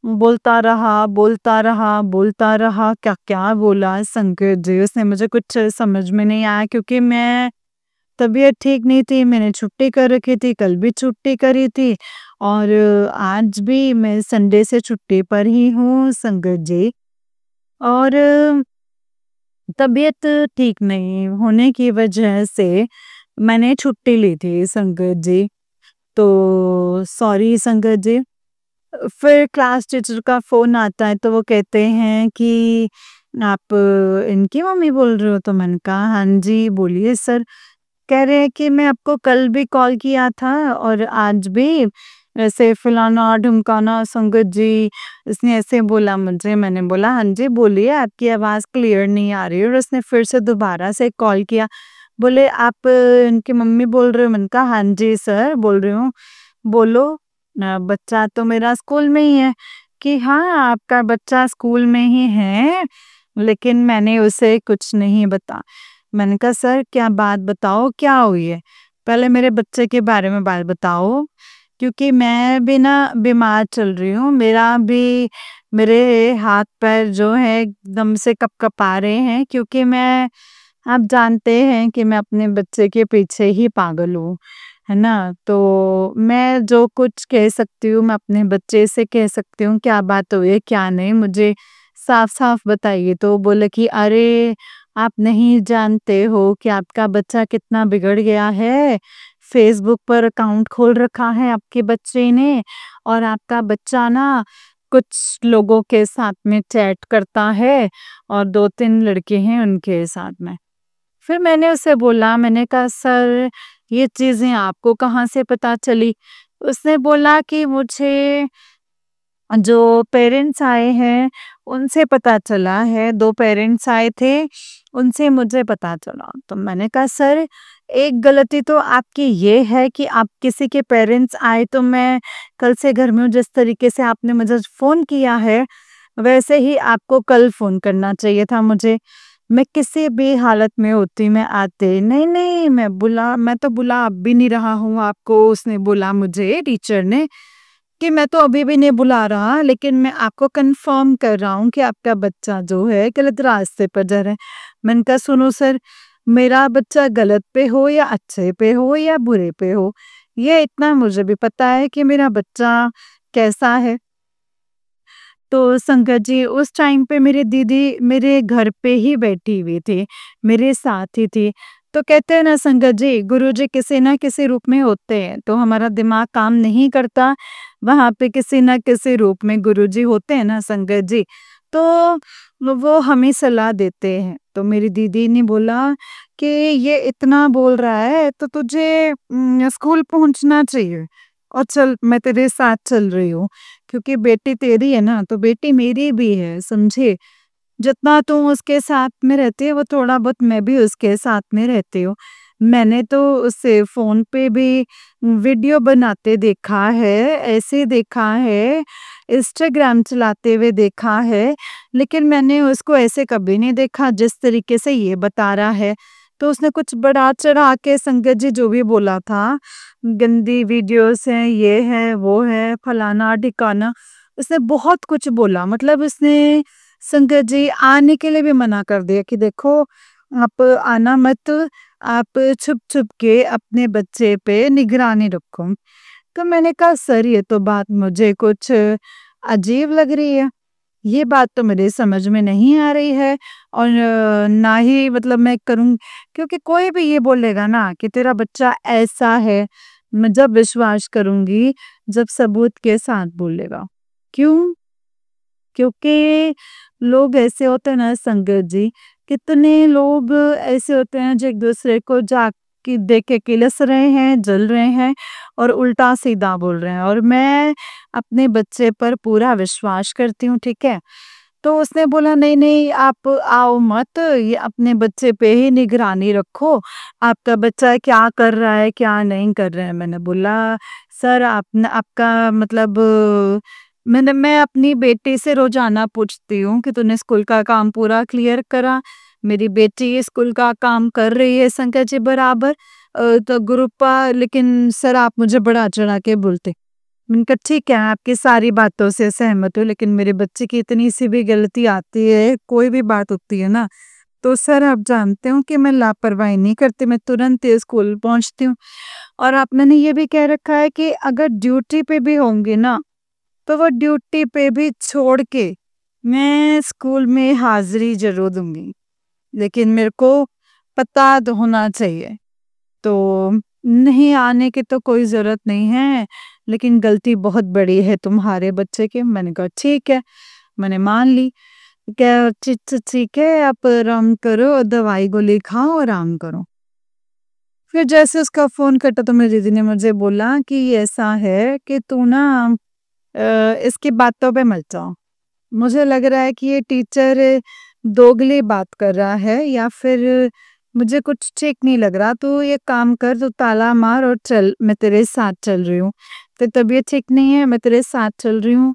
बोलता रहा, बोलता रहा, बोलता रहा, क्या-क्या बोला संगत जी, उसने मुझे कुछ समझ में नहीं आया क्योंकि मैं तबीयत ठीक नहीं थी, मैंने छुट्टी कर रखी थी, कल भी छुट्टी करी थी और आज भी मैं संडे से छुट्टी पर ही हूँ संगत जी। और तबीयत ठीक नहीं होने की वजह से मैंने छुट्टी ली थी संगत जी। तो सॉरी संगत जी। फिर क्लास टीचर का फ़ोन आता है तो वो कहते हैं कि आप इनकी मम्मी बोल रहे हो? तो मैंने कहा हाँ जी, बोलिए सर। कह रहे हैं कि मैं आपको कल भी कॉल किया था और आज भी ऐसे फलाना-ढिमकाना संगत जी, उसने ऐसे बोला मुझे। मैंने बोला हाँ जी, बोलिए, आपकी आवाज़ क्लियर नहीं आ रही है और उसने फिर से दोबारा से कॉल किया। बोले आप इनकी मम्मी बोल रहे हो? मैंने कहा हाँ जी सर, बोल रही हूँ। बोलो बच्चा तो मेरा स्कूल में ही है। कि हाँ, आपका बच्चा स्कूल में ही है, लेकिन मैंने उसे कुछ नहीं मैंने कहा सर क्या बात बताओ, क्या हुई है? पहले मेरे बच्चे के बारे में बात बताओ, क्योंकि मैं भी ना बीमार चल रही हूँ। मेरे हाथ-पैर जो है एकदम से कँप-कँपा रहे हैं, क्योंकि आप जानते हैं कि मैं अपने बच्चे के पीछे ही पागल हूँ, है ना? तो मैं जो कुछ कह सकती हूँ, मैं अपने बच्चे से कह सकती हूँ, क्या बात हुई है, क्या नहीं, मुझे साफ-साफ बताइए। तो बोले कि अरे! आप नहीं जानते हो कि आपका बच्चा कितना बिगड़ गया है। फ़ेसबुक पर अकाउंट खोल रखा है आपके बच्चे ने और आपका बच्चा ना कुछ लोगों के साथ में चैट करता है और 2-3 लड़के हैं उनके साथ में। फिर मैंने उसे बोला, मैंने कहा सर ये चीज़ें आपको कहाँ से पता चली? उसने बोला कि मुझे जो पेरेंट्स आए हैं, उनसे पता चला है, 2 पेरेंट्स आए थे, उनसे मुझे पता चला। तो मैंने कहा सर, एक गलती तो आपकी ये है कि आप किसी के पेरेंट्स आए तो मैं कल से घर में हूँ, जिस तरीके से आपने मुझे फ़ोन किया है, वैसे ही आपको कल फ़ोन करना चाहिए था मुझे। मैं किसी भी हालत में होती मैं आते, नहीं, नहीं मैं तो बुला अब भी नहीं रहा हूँ आपको, उसने बोला मुझे टीचर ने। कि मैं तो अभी भी नहीं बुला रहा, लेकिन मैं आपको कन्फर्म कर रहा हूँ कि आपका बच्चा जो है गलत रास्ते पर जा रहा है। मैंने कहा सुनो सर, मेरा बच्चा गलत पे हो या अच्छे पे हो या बुरे पे हो, ये इतना मुझे भी पता है कि मेरा बच्चा कैसा है। तो संगत जी, उस टाइम पे मेरी दीदी मेरे घर पे ही बैठी हुई थी, मेरे साथ ही थी। तो कहते हैं ना संगत जी, गुरुजी किसी न किसी रूप में होते हैं, तो हमारा दिमाग काम नहीं करता, वहाँ पे किसी न किसी रूप में गुरुजी होते हैं ना संगत जी, तो वो हमें सलाह देते हैं। तो मेरी दीदी ने बोला कि ये इतना बोल रहा है तो तुझे स्कूल पहुँचना चाहिए और चल मैं तेरे साथ चल रही हूँ। क्योंकि बेटी तेरी है ना, तो बेटी मेरी भी है, समझे? जितना तू उसके साथ में रहती है, वो थोड़ा बहुत मैं भी उसके साथ में रहती हूँ। मैंने तो उसे फ़ोन पे भी वीडियो बनाते देखा है, ऐसे देखा है, इंस्टाग्राम चलाते हुए देखा है, लेकिन मैंने उसको ऐसे कभी नहीं देखा जिस तरीके से ये बता रहा है। तो उसने कुछ बढ़ा-चढ़ा के संगत जी जो भी बोला था, गंदी वीडियोज़ हैं, ये है, वो है, फलाना-ढिकाना, उसने बहुत कुछ बोला। मतलब उसने संगत जी आने के लिए भी मना कर दिया कि देखो आप आना मत, आप छुप-छुप के अपने बच्चे पे निगरानी रखो। तो मैंने कहा सर ये तो बात मुझे कुछ अजीब लग रही है। ये बात तो मेरे समझ में नहीं आ रही है और ना ही मतलब मैं करूँ, क्योंकि कोई भी ये बोलेगा ना कि तेरा बच्चा ऐसा है, मैं जब विश्वास करूँगी जब सबूत के साथ बोलेगा। क्यों? क्योंकि लोग ऐसे होते हैं ना संगत जी, कितने लोग ऐसे होते हैं जो एक-दूसरे को जाके देख के किलस रहे हैं, जल रहे हैं और उल्टा-सीधा बोल रहे हैं और मैं अपने बच्चे पर पूरा विश्वास करती हूँ, ठीक है? तो उसने बोला नहीं, नहीं आप आओ मत, ये अपने बच्चे पे ही निगरानी रखो, आपका बच्चा क्या कर रहा है, क्या नहीं कर रहा है। मैंने बोला सर आपका मतलब मैं अपनी बेटी से रोज़ाना पूछती हूँ कि तूने स्कूल का काम पूरा क्लियर करा? मेरी बेटी स्कूल का काम कर रही है संख्या जी बराबर तो लेकिन सर आप मुझे बढ़ा-चढ़ा के बोलते। मैंने कहा ठीक है, आपकी सारी बातों से सहमत हूँ लेकिन मेरे बच्चे की इतनी-सी भी गलती आती है, कोई भी बात होती है ना, तो सर आप जानते हो कि मैं लापरवाही नहीं करती, मैं तुरंत ही स्कूल पहुँचती हूँ। और आपने ने ये भी कह रखा है कि अगर ड्यूटी पे भी होंगे ना, तो वो ड्यूटी पे भी छोड़ के मैं स्कूल में हाज़िरी ज़रूर दूँगी। लेकिन मेरे को पता तो होना चाहिए। तो नहीं आने की तो कोई ज़रूरत नहीं है, लेकिन गलती बहुत बड़ी है तुम्हारे बच्चे की। मैंने कहा ठीक है, मैंने मान ली। क्या ठीक है आप आराम करो, दवाई गोली खाओ, आराम करो। फिर जैसे उसका फ़ोन कटा तो मेरी दीदी ने मुझे बोला कि ऐसा है कि तू ना इसकी बातों पे मत जाओ। मुझे लग रहा है कि ये टीचर दोगली बात कर रहा है या फिर मुझे कुछ ठीक नहीं लग रहा। तू एक काम कर, तू ताला मार और चल, मैं तेरे साथ चल रही हूँ। तेरी तबीयत ठीक नहीं है, मैं तेरे साथ चल रही हूँ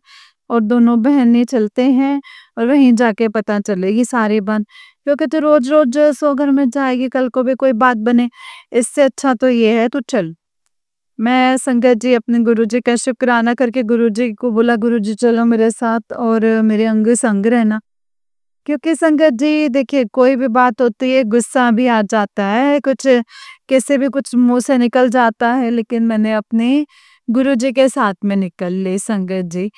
और दोनों बहनें चलते हैं और वहीं जाके पता चलेगी सारी बात। क्योंकि तू रोज़-रोज़ सौ घर में जाएगी, कल को भी कोई बात बने, इससे अच्छा तो ये है तू चल। मैं संगत जी अपने गुरुजी का शुक्राना करके गुरुजी को बोला गुरुजी चलो मेरे साथ और मेरे अंग संग रहना। क्योंकि संगत जी देखिए कोई भी बात होती है गुस्सा भी आ जाता है, कुछ कैसे भी कुछ मुँह से निकल जाता है लेकिन मैंने अपने गुरुजी के साथ में निकल ली संगत जी।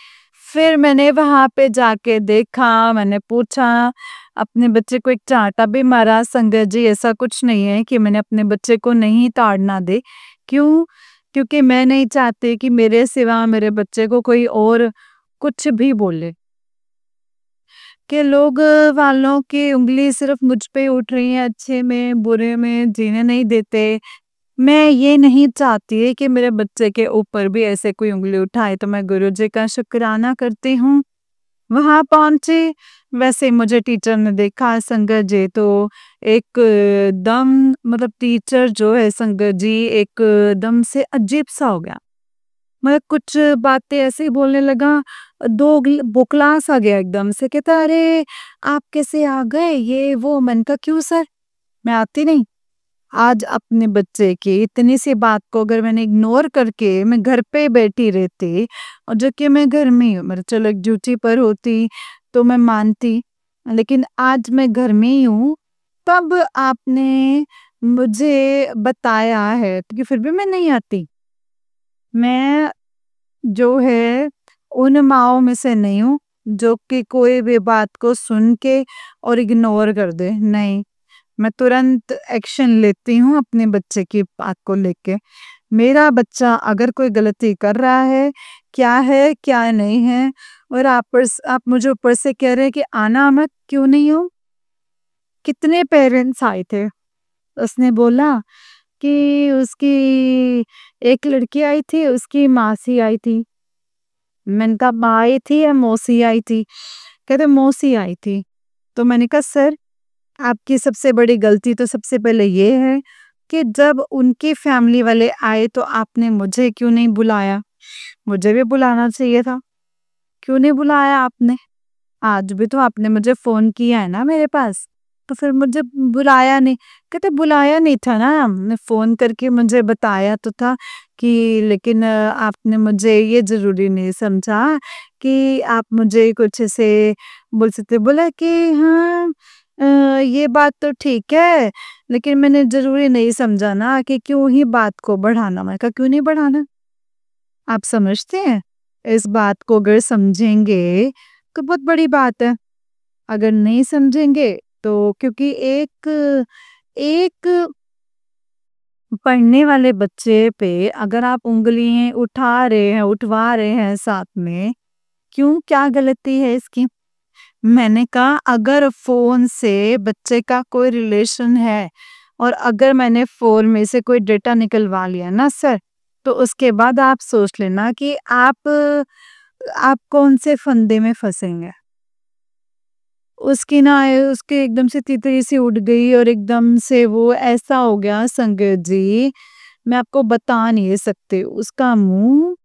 फिर मैंने वहाँ पे जाके देखा, मैंने पूछा, अपने बच्चे को एक चाँटा भी मारा संगत जी, ऐसा कुछ नहीं है कि मैंने अपने बच्चे को नहीं ताड़ना दे। क्यों? क्योंकि मैं नहीं चाहती कि मेरे सिवा मेरे बच्चे को कोई और कुछ भी बोले। कि लोग वालों की उँगली सिर्फ़ मुझ पे उठ रही है, अच्छे में, बुरे में, जीने नहीं देते। मैं ये नहीं चाहती कि मेरे बच्चे के ऊपर भी ऐसे कोई उँगली उठाए, तो मैं गुरुजी का शुक्राना करती हूँ। वहाँ पहुँची, वैसे ही मुझे टीचर ने देखा संगत जी तो एकदम मतलब टीचर जो है संगत जी एकदम से अजीब-सा हो गया। मतलब कुछ बातें ऐसे ही बोलने लगा, बौखला सा गया एकदम से, कहता अरे आप कैसे आ गए ये वो। मैंने कहा क्यों सर, मैं आती नहीं। आज अपने बच्चे की इतनी सी बात को अगर मैंने इग्नोर करके मैं घर पे बैठी रहती और जो कि मैं घर में ही हूँ, मतलब चलो एक ड्यूटी पर होती तो मैं मानती, लेकिन आज मैं घर में ही हूँ, तब आपने मुझे बताया है तो फिर भी मैं नहीं आती। मैं जो है उन माँओं में से नहीं हूँ, जो कि कोई भी बात को सुन के और इग्नोर कर दे, नहीं। मैं तुरंत एक्शन लेती हूँ अपने बच्चे की बात को लेके। मेरा बच्चा अगर कोई गलती कर रहा है, क्या नहीं है और आप मुझे ऊपर से कह रहे हैं कि आना मत, क्यों नहीं हो? कितने पेरेंट्स आए थे? उसने बोला कि उसकी एक लड़की आई थी, उसकी मासी आई थी। मैंने कहा माँ आई थी या मौसी आई थी? कहते मौसी आई थी। तो मैंने कहा सर आपकी सबसे बड़ी गलती तो सबसे पहले ये है कि जब उनकी फैमिली वाले आए तो आपने मुझे क्यों नहीं बुलाया? मुझे भी बुलाना चाहिए था। क्यों नहीं बुलाया आपने? आज भी तो आपने मुझे फ़ोन किया है ना मेरे पास, तो फिर मुझे बुलाया नहीं। कहते बुलाया नहीं था ना, आपने फ़ोन करके मुझे बताया तो था कि लेकिन आपने मुझे ये ज़रूरी नहीं समझा कि आप मुझे कुछ ऐसे बोल सकते। बोला कि हाँ ये बात तो ठीक है, लेकिन मैंने ज़रूरी नहीं समझा ना कि क्यों ही बात को बढ़ाना। मैंने कहा क्यों नहीं बढ़ाना? आप समझते हैं? इस बात को अगर समझेंगे तो बहुत बड़ी बात है। अगर नहीं समझेंगे तो क्योंकि एक एक पढ़ने वाले बच्चे पे अगर आप उँगलियाँ उठा रहे हैं, उठवा रहे हैं साथ में, क्यों, क्या गलती है इसकी? मैंने कहा अगर फ़ोन से बच्चे का कोई रिलेशन है और अगर मैंने फ़ोन में से कोई डेटा निकलवा लिया ना सर, तो उसके बाद आप सोच लेना कि आप कौन से फंदे में फँसेंगे। उसकी ना उसकी एकदम से तितली सी उड़ गई और एकदम से वो ऐसा हो गया संगत जी, मैं आपको बता नहीं सकती। उसका मुँह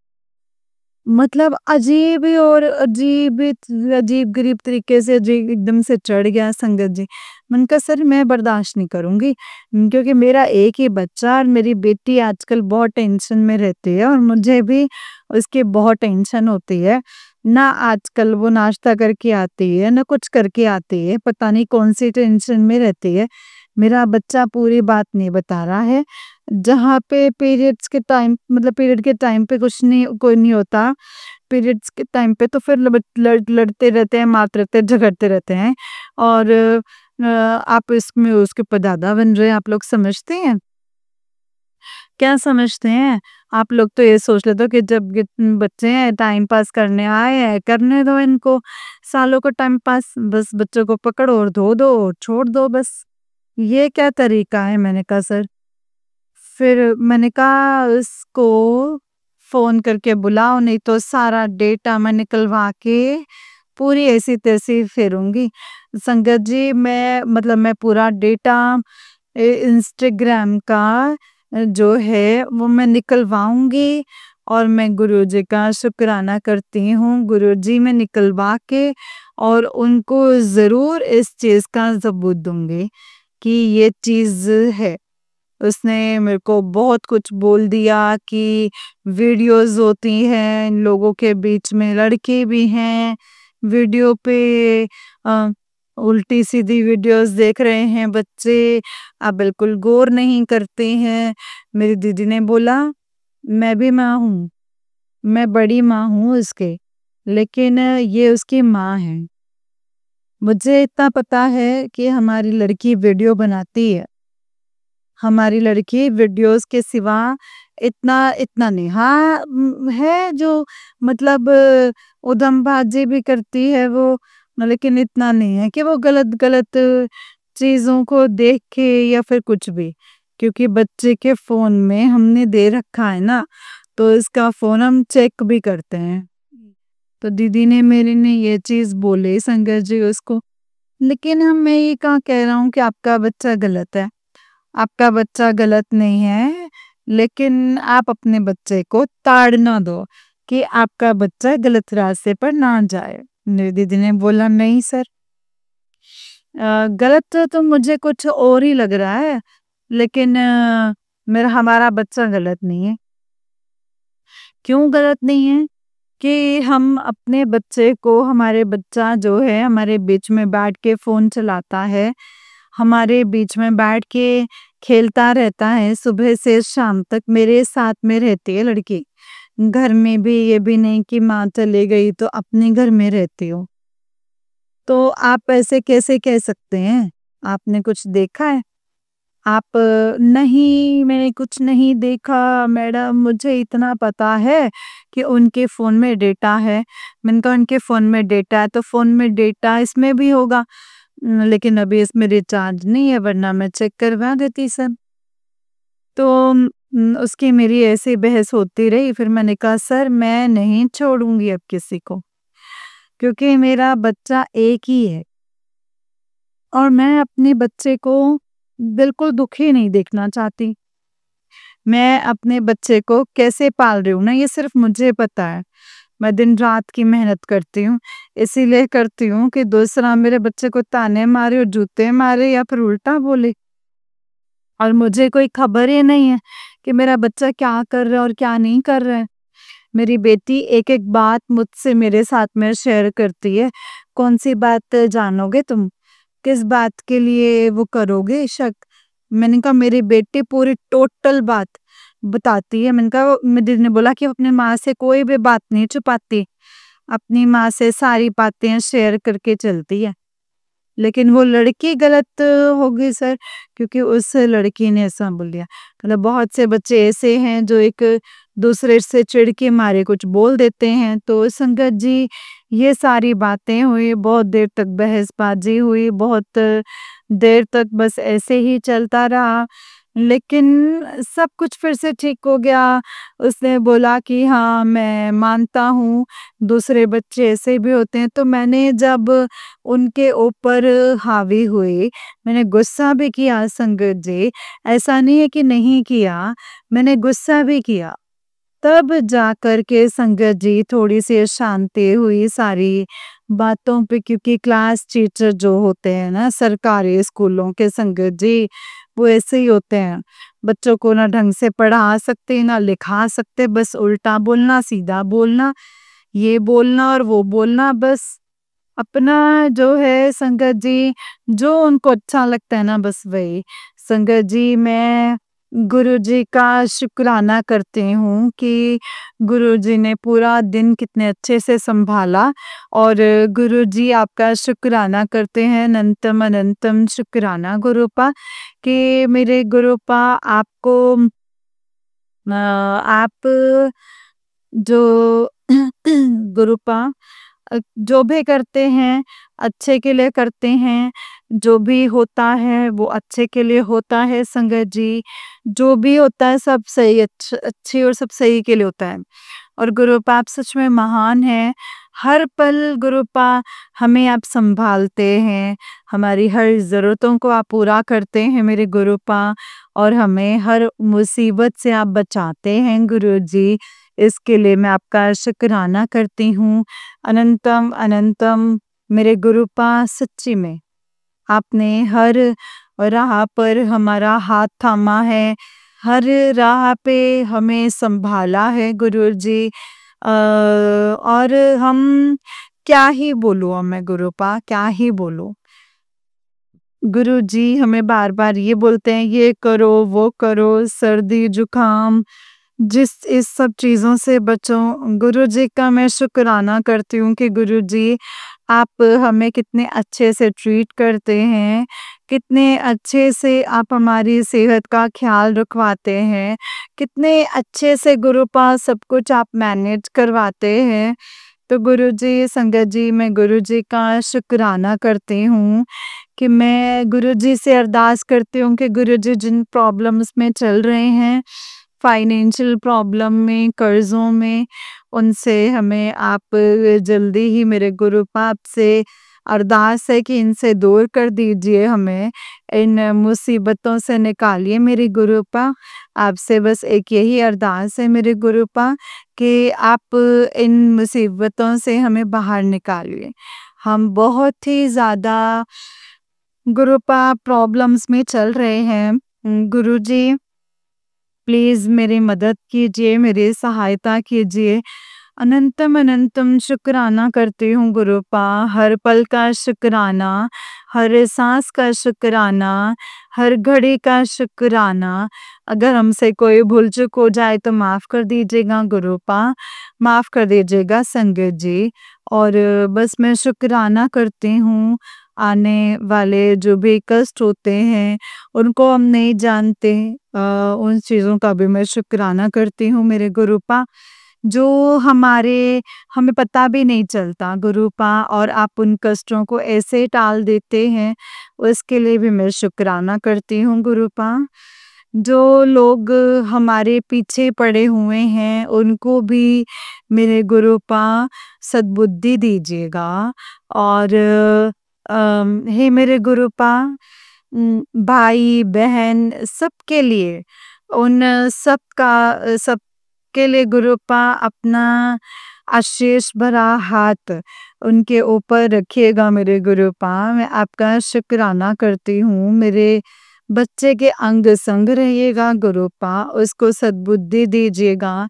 मतलब अजीब ही और अजीब-गरीब तरीके से एकदम से चढ़ गया संगत जी। मैंने कहा सर मैं बर्दाश्त नहीं करूँगी, क्योंकि मेरा एक ही बच्चा और मेरी बेटी आजकल बहुत टेंशन में रहती है और मुझे भी उसकी बहुत टेंशन होती है। ना आजकल वो नाश्ता करके आती है, ना कुछ करके आती है, पता नहीं कौन-सी टेंशन में रहती है। मेरा बच्चा पूरी बात नहीं बता रहा है। जहाँ पे पीरियड्स के टाइम मतलब पीरियड के टाइम पे कुछ नहीं कोई नहीं होता, पीरियड्स के टाइम पे तो फिर लड़ते रहते हैं, मारते रहते हैं, झगड़ते रहते हैं और आप इसमें उसके ऊपर दादा बन रहे हैं, आप लोग समझते हैं? क्या समझते हैं? आप लोग तो ये सोच लेते हो कि जब ये बच्चे हैं टाइम पास करने आए हैं, करने दो इनको, सालों को टाइम पास, बस बच्चों को पकड़ो और धो दो और छोड़ दो बस। ये क्या तरीका है? मैंने कहा सर। फिर मैंने कहा उसको फ़ोन करके बुलाओ नहीं तो सारा डेटा मैं निकलवा के पूरी ऐसी-तैसी फेरूँगी। संगत जी मैं पूरा डेटा इंस्टाग्राम का जो है वो मैं निकलवाऊँगी और मैं गुरुजी का शुक्राना करती हूँ। गुरुजी मैं निकलवा के और उनको ज़रूर इस चीज़ का सबूत दूँगी कि ये चीज़ है। उसने मेरे को बहुत कुछ बोल दिया कि वीडियोज़ होती हैं, इन लोगों के बीच में लड़के भी हैं, वीडियो पे अ, उल्टी-सीधी वीडियोज़ देख रहे हैं बच्चे, आप बिल्कुल गौर नहीं करते हैं। मेरी दीदी ने बोला, मैं भी माँ हूँ, मैं बड़ी माँ हूँ उसके, लेकिन ये उसकी माँ है। मुझे इतना पता है कि हमारी लड़की वीडियो बनाती है। हमारी लड़की वीडियोस के सिवा इतना इतना नहीं हाँ है जो मतलब उधमबाजी भी करती है वो, लेकिन इतना नहीं है कि वो गलत गलत चीजों को देख के या फिर कुछ भी, क्योंकि बच्चे के फोन में हमने दे रखा है ना, तो इसका फोन हम चेक भी करते हैं। तो दीदी ने मेरी ने ये चीज बोले संगत जी उसको, लेकिन मैं ये कहाँ कह रहा हूँ कि आपका बच्चा गलत है। आपका बच्चा गलत नहीं है, लेकिन आप अपने बच्चे को ताड़ ना दो कि आपका बच्चा गलत रास्ते पर ना जाए। मेरी दीदी ने बोला नहीं सर, गलत तो मुझे कुछ और ही लग रहा है, लेकिन मेरा हमारा बच्चा गलत नहीं है। क्यों गलत नहीं है? कि हम अपने बच्चे को हमारे बच्चा जो है हमारे बीच में बैठ के फ़ोन चलाता है, हमारे बीच में बैठ के खेलता रहता है, सुबह से शाम तक मेरे साथ में रहती है लड़की। घर में भी ये भी नहीं कि माँ चली गई तो अपने घर में रहती हो। तो आप ऐसे कैसे कह सकते हैं? आपने कुछ देखा है? आप नहीं मैंने कुछ नहीं देखा मैडम, मुझे इतना पता है कि उनके फ़ोन में डेटा है। मैंने कहा उनके फ़ोन में डेटा है तो फ़ोन में डेटा इसमें भी होगा। लेकिन अभी इसमें रिचार्ज नहीं है वरना मैं चेक करवा देती सर। तो उसकी मेरी ऐसे बहस होती रही, फिर मैंने कहा सर मैं नहीं छोड़ूँगी अब किसी को, क्योंकि मेरा बच्चा एक ही है और मैं अपने बच्चे को बिल्कुल दुखी नहीं देखना चाहती। मैं अपने बच्चे को कैसे पाल रही हूँ ना ये सिर्फ़ मुझे पता है। मैं दिन-रात की मेहनत करती हूँ, इसीलिए करती हूँ कि दूसरा मेरे बच्चे को ताने मारे और जूते मारे या फिर उल्टा बोले। और मुझे कोई खबर ही नहीं है कि मेरा बच्चा क्या कर रहा है और क्या नहीं कर रहा है। मेरी बेटी एक-एक बात मुझसे मेरे साथ में शेयर करती है। कौन-सी बात जानोगे तुम? किस बात के लिए वो करोगे शक? मैंने कहा मेरी बेटी पूरी टोटल बात बताती है। मैंने कहा मेरी दीदी ने बोला कि अपनी माँ से कोई भी बात नहीं छुपाती। अपनी माँ से सारी बातें शेयर करके चलती है। लेकिन वो लड़की गलत हो गई सर, क्योंकि उस लड़की ने ऐसा बोल दिया। मतलब बहुत से बच्चे ऐसे हैं जो एक दूसरे से चिढ़ के मारे कुछ बोल देते हैं। तो संगत जी, ये सारी बातें हुई, बहुत देर तक बहसबाजी हुई, बहुत देर तक बस ऐसे ही चलता रहा। लेकिन सब कुछ फिर से ठीक हो गया। उसने बोला कि हाँ, मैं मानता हूँ, दूसरे बच्चे ऐसे भी होते हैं। तो मैंने जब उनके ऊपर हावी हुई, मैंने गुस्सा भी किया संगत जी, ऐसा नहीं है कि नहीं किया, मैंने गुस्सा भी किया। तब जाकर के संगत जी थोड़ी-सी शांति हुई सारी बातों पे, क्योंकि क्लास टीचर जो होते हैं ना सरकारी स्कूलों के संगत जी, वो ऐसे ही होते हैं। बच्चों को ना ढंग से पढ़ा सकते, ना लिखा सकते, बस उल्टा बोलना, सीधा बोलना, ये बोलना और वो बोलना, बस अपना जो है संगत जी, जो उनको अच्छा लगता है ना बस वही। संगत जी, मैं गुरुजी का शुक्राना करती हूँ कि गुरुजी ने पूरा दिन कितने अच्छे से संभाला, और गुरुजी आपका शुक्राना करते हैं, अनंतम अनंतम शुक्राना गुरुपा, कि मेरे गुरुपा आपको आप जो गुरुपा जो भी करते हैं अच्छे के लिए करते हैं, जो भी होता है वो अच्छे के लिए होता है संगत जी, जो भी होता है सब सही अच्छे और सब सही के लिए होता है। और गुरुपा आप सच में महान हैं, हर पल गुरुपा हमें आप संभालते हैं, हमारी हर ज़रूरतों को आप पूरा करते हैं मेरे गुरुपा, और हमें हर मुसीबत से आप बचाते हैं गुरुजी। इसके लिए मैं आपका शुक्राना करती हूँ। अनंतम अनंतम मेरे गुरुपा, सच्ची में आपने हर राह पर हमारा हाथ थामा है, हर राह पे हमें संभाला है गुरुजी। और हम क्या ही बोलूँ, अब मैं गुरुपा क्या ही बोलूँ। गुरुजी हमें बार-बार ये बोलते हैं, ये करो, वो करो, सर्दी, जुकाम, जिस इस सब चीज़ों से बचो। गुरुजी का मैं शुक्राना करती हूँ कि गुरुजी आप हमें कितने अच्छे से ट्रीट करते हैं, कितने अच्छे से आप हमारी सेहत का ख़्याल रखवाते हैं, कितने अच्छे से गुरुपा सब कुछ आप मैनेज करवाते हैं। तो गुरुजी, संगत जी, मैं गुरुजी का शुक्राना करती हूँ कि मैं गुरुजी से अरदास करती हूँ कि गुरुजी जिन प्रॉब्लम्स में चल रहे हैं, फाइनेंशियल प्रॉब्लम में, कर्ज़ों में, उनसे हमें आप जल्दी ही मेरे गुरुपा आपसे अरदास है कि इनसे दूर कर दीजिए हमें, इन मुसीबतों से निकालिए मेरे गुरुपा। आपसे बस एक यही अरदास है मेरे गुरुपा कि आप इन मुसीबतों से हमें बाहर निकालिए। हम बहुत ही ज़्यादा गुरुपा प्रॉब्लम्स में चल रहे हैं। गुरुजी प्लीज़ मेरी मदद कीजिए, मेरी सहायता कीजिए। अनंतम अनंतम शुक्राना करती हूँ गुरुपा, हर पल का शुक्राना, हर सांस का शुक्राना, हर घड़ी का शुक्राना। अगर हमसे कोई भूल चूक हो जाए तो माफ़ कर दीजिएगा गुरुपा, माफ़ कर दीजिएगा संगत जी। और बस मैं शुक्राना करती हूँ, आने वाले जो भी कष्ट होते हैं उनको हम नहीं जानते, उन चीज़ों का भी मैं शुक्राना करती हूँ मेरे गुरुपा, जो हमें पता भी नहीं चलता गुरुपा, और आप उन कष्टों को ऐसे टाल देते हैं, उसके लिए भी मैं शुक्राना करती हूँ गुरुपा। जो लोग हमारे पीछे पड़े हुए हैं उनको भी मेरे गुरुपा सद्बुद्धि दीजिएगा। और हे मेरे गुरुपा, भाई बहन सबके लिए, उन सबके लिए गुरुपा अपना आशीष भरा हाथ उनके ऊपर रखिएगा मेरे गुरुपा। मैं आपका शुक्राना करती हूँ, मेरे बच्चे के अंग संग रहिएगा गुरुपा, उसको सद्बुद्धि दीजिएगा,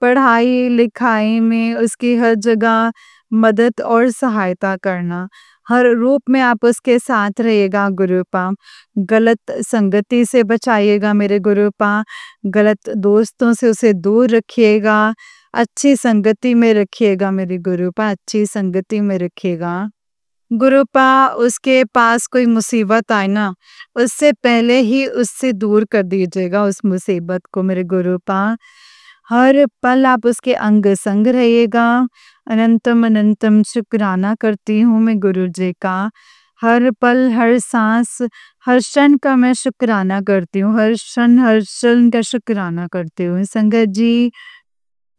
पढ़ाई लिखाई में उसकी हर जगह मदद और सहायता करना, हर रूप में आप उसके साथ रहिएगा गुरुपा। गलत संगति से बचाइएगा मेरे गुरुपा, गलत दोस्तों से उसे दूर रखिएगा, अच्छी संगति में रखिएगा मेरे गुरुपा, अच्छी संगति में रखिएगा। गुरुपा उसके पास कोई मुसीबत आए ना, उससे पहले ही उससे दूर कर दीजिएगा उस मुसीबत को मेरे गुरुपा। हर पल आप उसके अंग संग रहिएगा। अनंतम अनंतम शुक्राना करती हूँ मैं गुरुजी का। हर पल, हर साँस, हर क्षण का मैं शुक्राना करती हूँ। हर क्षण का शुक्राना करती हूँ। संगत जी,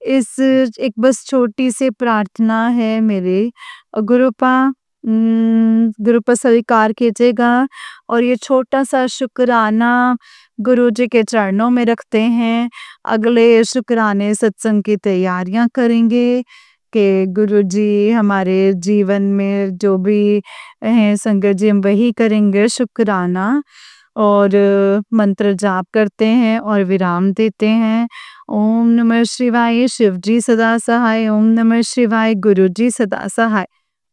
इस एक बस छोटी-सी प्रार्थना है मेरी। गुरुपा गुरुपा स्वीकार कीजिएगा और ये छोटा-सा शुक्राना गुरुजी के चरणों में रखते हैं। अगले शुक्राने सत्संग की तैयारियाँ करेंगे कि गुरुजी हमारे जीवन में जो भी हैं संगत जी, हम वही करेंगे शुक्राना। और मंत्र जाप करते हैं और विराम देते हैं। ओम नमः शिवाय, शिव जी सदा सहाय। ओम नमः शिवाय, गुरु जी सदा सहाय।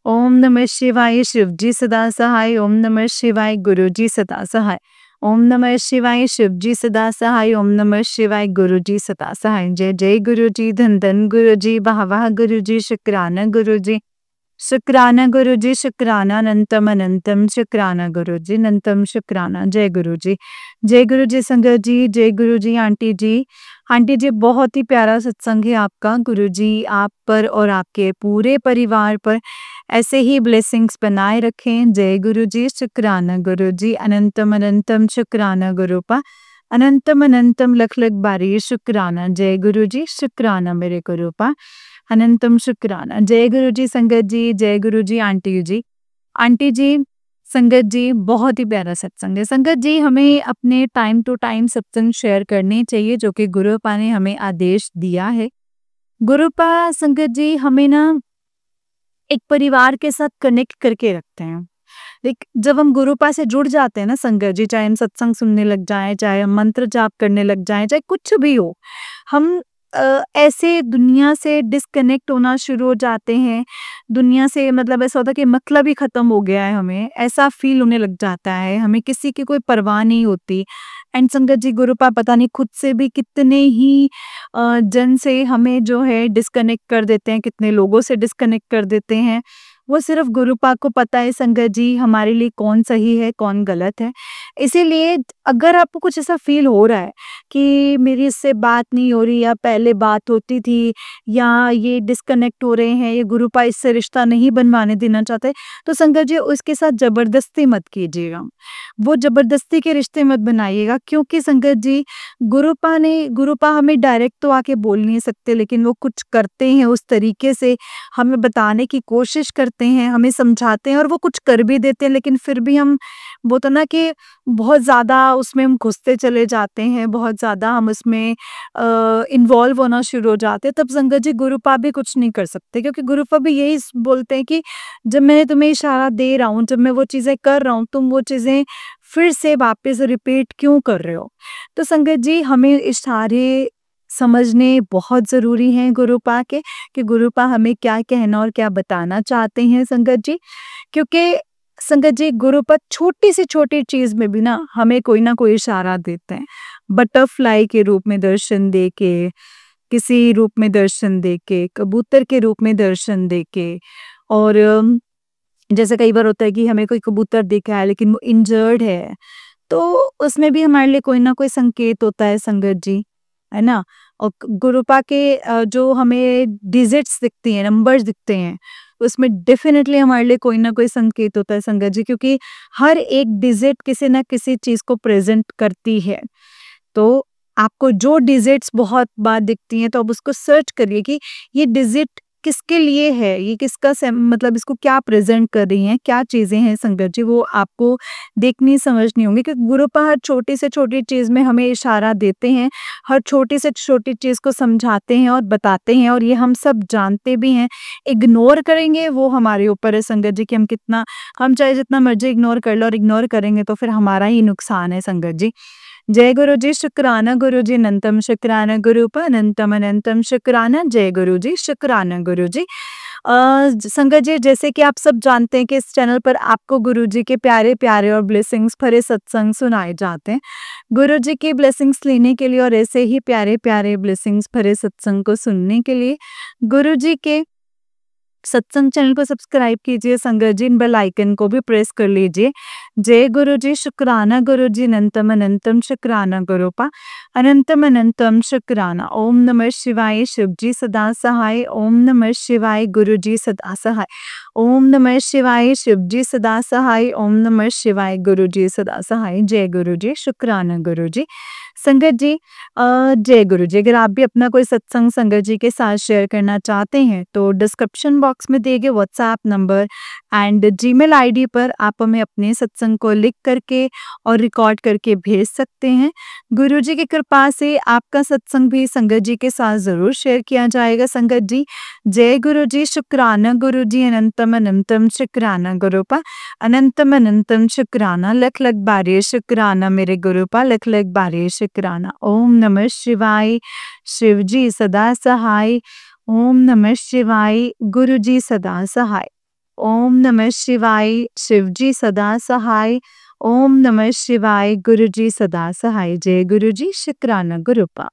ओम नमः शिवाय, शिव जी सदा सहाय। ओम नमः शिवाय, गुरु जी सदा सहाय। ओम नमः शिवाय, शिव जी सदा सहाय। ओम नमः शिवाय, गुरु जी सदा सहाय। जय जय गुरु जी, धन धन गुरु जी, वाह वाह गुरु जी, शुक्राना गुरु जी। शुक्राना गुरुजी, शुक्राना अनंतम अनंतम, शुक्राना गुरुजी, अनंतम शुक्राना। जय गुरुजी, जय गुरुजी संगत जी, जय गुरुजी आंटी जी। आंटी जी, बहुत ही प्यारा सत्संग है आपका। गुरुजी आप पर और आपके पूरे परिवार पर ऐसे ही ब्लेसिंग्स बनाए रखें। जय गुरुजी, शुक्राना गुरुजी, अनंतम अनंतम शुक्राना गुरुपा। अनंतम अनंतम लख लख बारी शुक्राना। जय गुरुजी, शुक्राना मेरे गुरुपा। अनंतम शुक्राना। जय गुरु जी संगत जी, जय गुरु जी आंटी जी। आंटी जी, संगत जी, बहुत ही प्यारा सत्संग है। संगत जी, हमें अपने टाइम टू टाइम सत्संग शेयर करने चाहिए जो कि गुरुपा ने हमें आदेश दिया है। गुरुपा संगत जी हमें ना एक परिवार के साथ कनेक्ट करके रखते हैं। लाइक जब हम गुरुपा से जुड़ जाते हैं ना संगत जी, चाहे हम सत्संग सुनने लग जाएं, चाहे हम मंत्र जाप करने लग जाएं, चाहे कुछ भी हो, हम ऐसे दुनिया से डिस्कनेक्ट होना शुरू हो जाते हैं। दुनिया से मतलब ऐसा होता है कि मतलब ही खत्म हो गया है, हमें ऐसा फील होने लग जाता है, हमें किसी की कोई परवाह नहीं होती। एंड संगत जी, गुरुपा पता नहीं खुद से भी कितने ही जन से हमें जो है डिस्कनेक्ट कर देते हैं, कितने लोगों से डिस्कनेक्ट कर देते हैं। वो सिर्फ गुरुपा को पता है संगत जी हमारे लिए कौन सही है, कौन गलत है। इसीलिए अगर आपको कुछ ऐसा फील हो रहा है कि मेरी इससे बात नहीं हो रही, या पहले बात होती थी, या ये डिस्कनेक्ट हो रहे हैं, ये गुरुपा इससे रिश्ता नहीं बनवाने देना चाहते, तो संगत जी उसके साथ ज़बरदस्ती मत कीजिएगा। वो ज़बरदस्ती के रिश्ते मत बनाइएगा, क्योंकि संगत जी गुरुपा हमें डायरेक्ट तो आके बोल नहीं सकते, लेकिन वो कुछ करते हैं उस तरीके से, हमें बताने की कोशिश करते हैं, हमें समझाते हैं और वो कुछ कर भी देते हैं, लेकिन फिर भी हम वो तो ना कि बहुत ज़्यादा उसमें हम घुसते चले जाते हैं, बहुत ज़्यादा हम उसमें इन्वॉल्व होना शुरू हो जाते हैं, तब संगत जी गुरुपा भी कुछ नहीं कर सकते, क्योंकि गुरुपा भी यही बोलते हैं कि जब मैं तुम्हें इशारा दे रहा हूँ, जब मैं वो चीज़ें कर रहा हूँ, तुम वो चीज़ें फिर से वापस रिपीट क्यों कर रहे हो? तो संगत जी हमें इशारे समझने बहुत ज़रूरी हैं गुरुपा के, कि गुरुपा हमें क्या कहना और क्या बताना चाहते हैं संगत जी। क्योंकि संगत जी गुरुपा छोटी से छोटी चीज़ में भी ना हमें कोई ना कोई इशारा देते हैं। बटरफ्लाई के रूप में दर्शन देके, किसी रूप में दर्शन देके, कबूतर के रूप में दर्शन देके, और जैसे कई बार होता है कि हमें कोई कबूतर दिखा है लेकिन वो इंजर्ड है, तो उसमें भी हमारे लिए कोई ना कोई संकेत होता है संगत जी, है ना? और गुरुपा के जो हमें डिजिट्स दिखती हैं, नंबर्स दिखते हैं, उसमें डेफिनेटली हमारे लिए कोई ना कोई संकेत होता है संगत जी, क्योंकि हर एक डिजिट किसी ना किसी चीज़ को प्रेज़ेंट करती है। तो आपको जो डिजिट्स बहुत बार दिखती हैं, तो आप उसको सर्च करिए कि ये डिजिट किसके लिए है, ये किसका मतलब इसको क्या प्रेजेंट कर रही हैं, क्या चीज़ें हैं संगत जी, वो आपको देखनी समझनी होंगी, क्योंकि गुरुपा हर छोटी से छोटी चीज़ में हमें इशारा देते हैं, हर छोटी से छोटी चीज़ को समझाते हैं और बताते हैं, और ये हम सब जानते भी हैं। इग्नोर करेंगे वो हमारे ऊपर है संगत जी, कि हम चाहे जितना मर्जी इग्नोर कर लो, और इग्नोर करेंगे तो फिर हमारा ही नुकसान है संगत जी। जय गुरु जी, शुक्राना गुरु जी, अनंतम शुक्राना गुरुपा, अनंतम अनंतम शुक्राना। जय गुरु जी, शुक्राना गुरु जी। संगत जी, जैसे कि आप सब जानते हैं कि इस चैनल पर आपको गुरु जी के प्यारे प्यारे और ब्लेसिंग्स भरे सत्संग सुनाए जाते हैं। गुरु जी की ब्लेसिंग्स लेने के लिए और ऐसे ही प्यारे प्यारे ब्लेसिंग्स भरे सत्संग को सुनने के लिए गुरु जी के सत्संग चैनल को सब्सक्राइब कीजिए संगत जी, बेल आइकन को भी प्रेस कर लीजिए। जय गुरु जी, शुक्राना गुरु जी, अनंतम अनंतम शुक्राना गुरुपा, अनंतम अनंतम शुक्राना। ओम नमः शिवाय, शिव जी सदा सहाय। ओम नमः शिवाय, गुरु जी सदा सहाय। ओम नमः शिवाय, शिव जी सदा सहाय। ओम नमः शिवाय, गुरु जी सदा सहाय। जय गुरु जी, शुक्राना गुरु जी। संगत जी, जय गुरु जी, अगर आप भी अपना कोई सत्संग संगत जी के साथ शेयर करना चाहते हैं तो डिस्क्रिप्शन बॉक्स में दिए गए WhatsApp number and Gmail ID पर आप हमें अपने सत्संग को लिख करके और रिकॉर्ड करके भेज सकते हैं। गुरु जी की कृपा से आपका सत्संग भी संगत जी के साथ ज़रूर शेयर किया जाएगा। संगत जी, जय गुरु जी, शुक्राना गुरु जी, अनंतम अनंतम शुक्राना गुरुपा, अनंतम अनंतम शुक्राना। लख लख बारे शुक्राना मेरे गुरुपा, लख लख बारे शुक्राना। ओम नमः शिवाय, शिव जी सदा सहाय। ओम नमः शिवाय, गुरु जी सदा सहाय। ओम नमः शिवाय, शिव जी सदा सहाय। ओम नमः शिवाय, गुरु जी सदा सहाय। जय गुरु जी, शुक्राना गुरुपा।